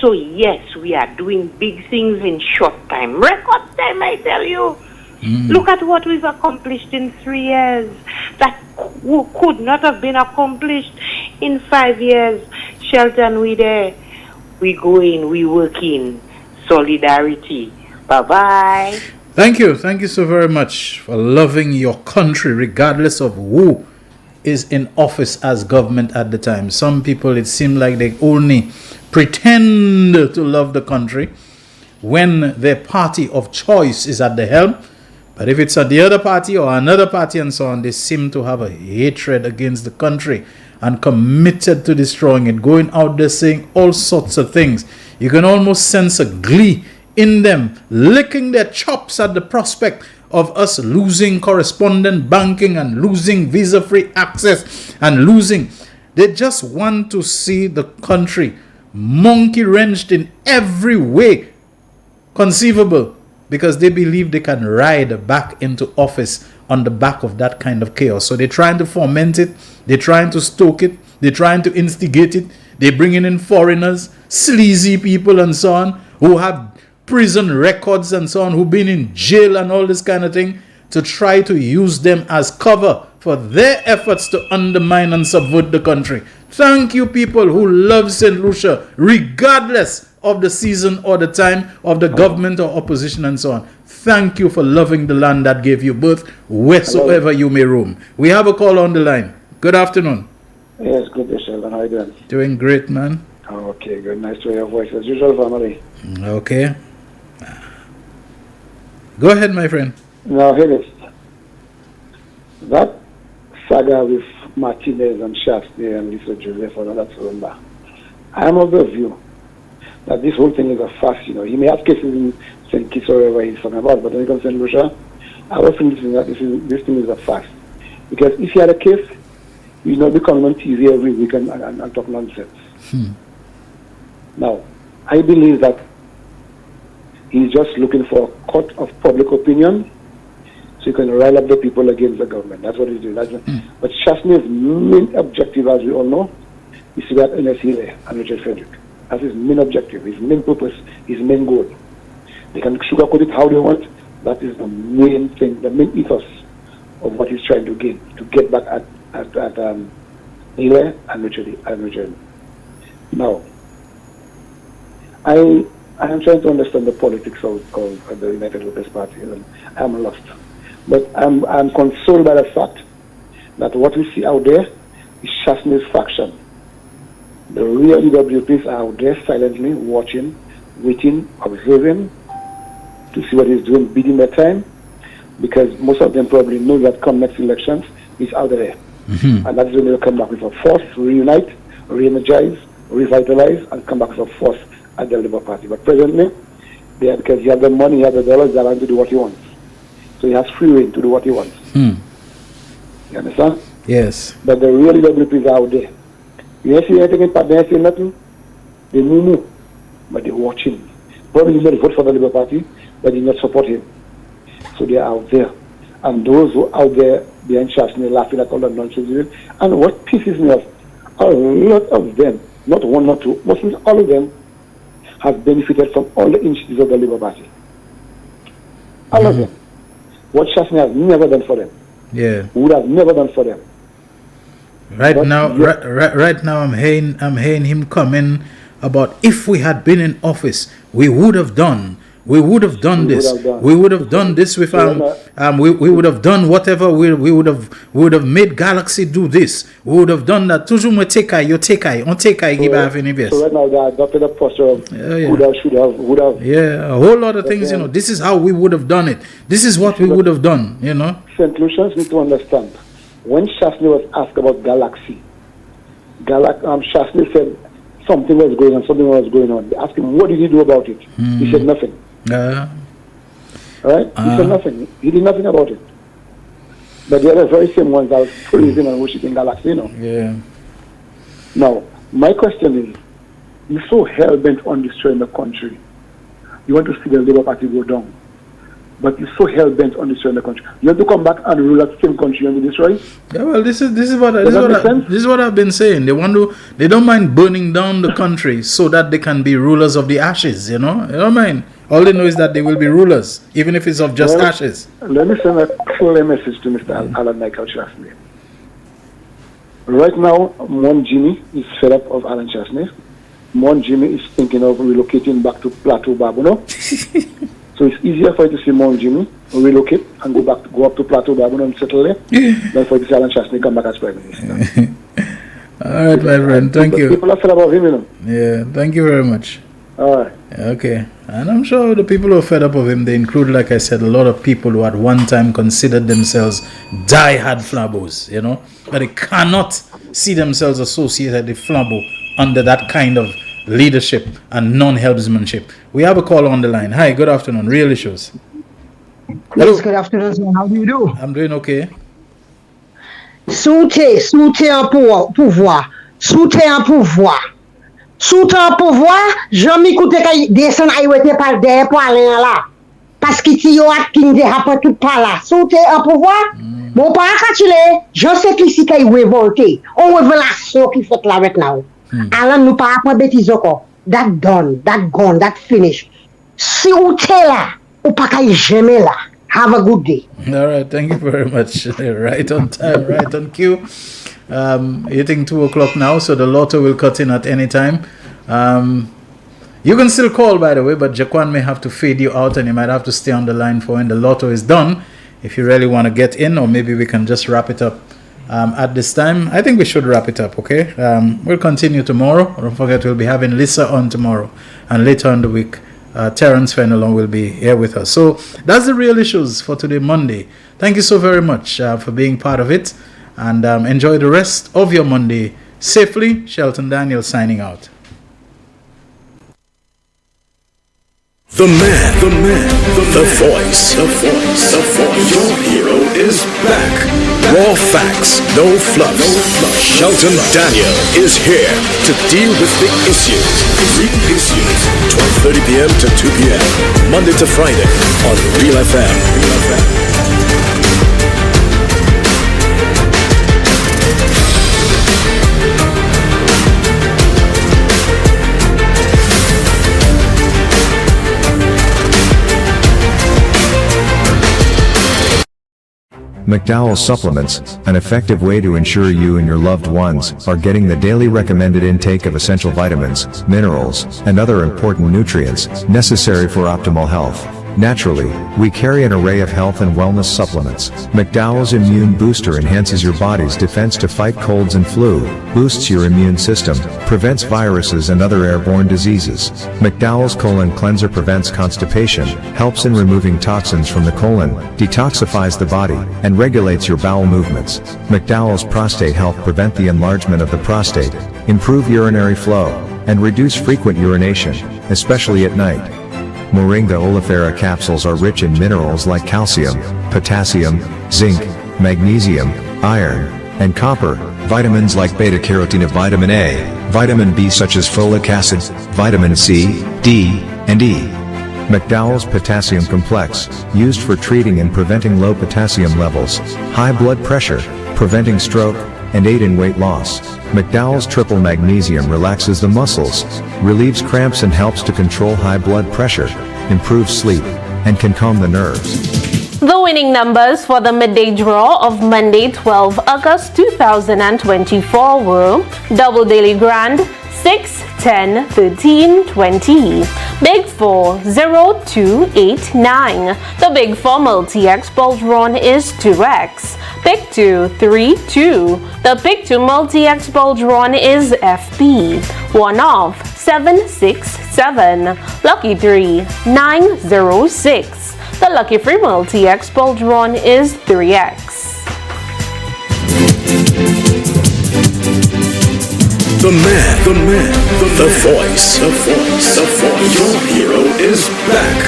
So yes, we are doing big things in short time, record time, I tell you. Look at what we've accomplished in 3 years that could not have been accomplished in 5 years. Shelton, we there, we going, we working. Solidarity. Bye-bye. Thank you so very much for loving your country regardless of who is in office as government at the time. Some people, it seems like they only pretend to love the country when their party of choice is at the helm. But if it's at the other party or another party and so on, they seem to have a hatred against the country and committed to destroying it, going out there saying all sorts of things. You can almost sense a glee in them, licking their chops at the prospect of us losing correspondent banking and losing visa-free access and losing. They just want to see the country monkey-wrenched in every way conceivable because they believe they can ride back into office on the back of that kind of chaos. So they're trying to foment it, they're trying to stoke it, they're trying to instigate it. They're bringing in foreigners, sleazy people and so on, who have prison records and so on, who've been in jail and all this kind of thing, to try to use them as cover for their efforts to undermine and subvert the country. Thank you, people who love St. Lucia, regardless of the season or the time of the government or opposition and so on. Thank you for loving the land that gave you birth, wheresoever you may roam. We have a call on the line. Good afternoon. Yes, good day, Shelton. How are you doing? Doing great, man. Okay, good. Nice to hear your voice. As usual, family. Okay. Go ahead, my friend. Now, hear this. That saga with Martinez and Shafty and Lisa Joseph and all that rumba. I am of the view that this whole thing is a farce. You know, he may have cases in St. Kitts or wherever he's talking about, but when it comes to St. Lucia, I was thinking that this thing is a farce. Because if he had a case, he'd not be coming on TV every week and talk nonsense. Now, I believe that he's just looking for a court of public opinion so he can rile up the people against the government. That's what he's doing. But Chasney's main objective, as we all know, is to get NSC there and Richard Frederick. That's his main objective, his main purpose, his main goal. They can sugarcoat it how they want. That is the main thing, the main ethos of what he's trying to gain, to get back at Hilaire and Richard. Now, I am trying to understand the politics of the United Workers' Party, and I'm lost. But I'm consoled by the fact that what we see out there is Chasney's faction. The real EWPs are out there silently watching, waiting, observing to see what he's doing, beating their time, because most of them probably know that come next elections, he's out there. And that's when they'll come back with a force, reunite, re-energize, revitalize, and come back with a force at the Labour Party. But presently, because he has the money, he has the dollars, they're going to do what he wants. So he has free rein to do what he wants. You understand? Yes. But the real EWPs are out there. You ain't see anything in part, they ain't see nothing. They know, but they're watching. Probably he's not vote for the Labour Party, but he not support him. So they're out there. And those who are out there behind Chasney laughing at all the nonsense. And what pisses me off, a lot of them, not one, not two, mostly all of them, have benefited from all the initiatives of the Labour Party. All of them. What Chasney has never done for them. Yeah. Would have never done for them. Right now, I'm hearing him coming about if we had been in office, we would have done this. We would have done this with we would have done whatever. We would have made Galaxy do this. We would have done that. Toujours me take I on take I give have any best. So right now they adopted a posture of could have, should have, would have. Yeah, a whole lot of things. You know, this is how we would have done it. This is what we would have done. You know. St. Lucians need to understand. When Chasney was asked about Galaxy, Chasney said something was going on. They asked him, what did he do about it? He said nothing. Right? He said nothing. He did nothing about it. But the other very same ones that was praising and worshiping Galaxy, you know. Yeah. Now, my question is, you're so hell-bent on destroying the country. You want to see the Labour Party go down. But you're so hell-bent on destroying the country. You have to come back and rule that same country you want to destroy? Yeah, well, this is what I've been saying. They don't mind burning down the country so that they can be rulers of the ashes, you know? They don't mind. All they know is that they will be rulers, even if it's of just ashes. Let me send a clear message to Mr. Alan Michael Chasney. Right now, Mon Jimmy is fed up of Alan Chasney. Mon Jimmy is thinking of relocating back to Plateau Babuno. So it's easier for you to see Mount Jimmy, relocate, and go up to Plateau Babylon and settle there, than for you to see Alan Chastney come back as Prime Minister. All right, my friend. Thank you. People are fed up of him, you know. Yeah, thank you very much. All right. Okay. And I'm sure the people who are fed up of him, they include, like I said, a lot of people who at one time considered themselves die-hard Flabos, you know, but they cannot see themselves associated with Flabo under that kind of leadership and non-helpsmanship. We have a caller on the line. Hi, good afternoon. Real Issues. Hello. Yes, good afternoon, sir. How do you do? I'm doing okay. Soutien en pouvoir. Soutien en pouvoir. Soutien en pouvoir, j'aime écouter qu'il descend à y par derrière pour aller là. Parce qu'il y a qui ne happen tout par là. Soutien en pouvoir. Mon père a je sais qu'ici qu'il est révolté. On révélation qui fait là maintenant. Alors nous pas après bêtise encore. That done, that gone, that finished. Si ou t'es là, ou pas qu'il jamais là. Have a good day. All right, thank you very much. Right on time, right on cue. Hitting 2 o'clock now, so the lotto will cut in at any time. You can still call, by the way, but Jaquan may have to fade you out and you might have to stay on the line for when the lotto is done if you really want to get in, or maybe we can just wrap it up at this time. I think we should wrap it up, okay? We'll continue tomorrow. Don't forget, we'll be having Lisa on tomorrow, and later on the week, Terence Fenelon will be here with us. So that's the Real Issues for today, Monday. Thank you so very much for being part of it, and enjoy the rest of your Monday safely. Shelton Daniel signing out. The voice. Your hero is back. Raw facts, no fluff. Shelton Daniel is here to deal with the issues. Real Issues, 12:30 p.m. to 2 p.m. Monday to Friday on Real FM. McDowell Supplements, an effective way to ensure you and your loved ones are getting the daily recommended intake of essential vitamins, minerals, and other important nutrients necessary for optimal health. Naturally, we carry an array of health and wellness supplements. McDowell's Immune Booster enhances your body's defense to fight colds and flu, boosts your immune system, prevents viruses and other airborne diseases. McDowell's Colon Cleanser prevents constipation, helps in removing toxins from the colon, detoxifies the body, and regulates your bowel movements. McDowell's Prostate Health prevent the enlargement of the prostate, improve urinary flow, and reduce frequent urination, especially at night. Moringa oleifera capsules are rich in minerals like calcium, potassium, zinc, magnesium, iron, and copper, vitamins like beta-carotene of vitamin A, vitamin B such as folic acid, vitamin C, D, and E. McDowell's Potassium Complex, used for treating and preventing low potassium levels, high blood pressure, preventing stroke, and aid in weight loss. McDowell's Triple Magnesium relaxes the muscles, relieves cramps and helps to control high blood pressure, improves sleep, and can calm the nerves. The winning numbers for the midday draw of Monday 12 August 2024 were Double Daily Grand 6, 10, 13, 20. Big 4, 0, 2, 8, 9. The Big 4 Multi-X Bulge Run is 2X. Pick 2, 3, 2. The Pick 2 Multi-X Bulge Run is FP. 1 off, 7, 6, 7. Lucky 3, 9, 0, 6. The Lucky 3 Multi-X Bulge Run is 3X. The man, the voice. Your hero is back.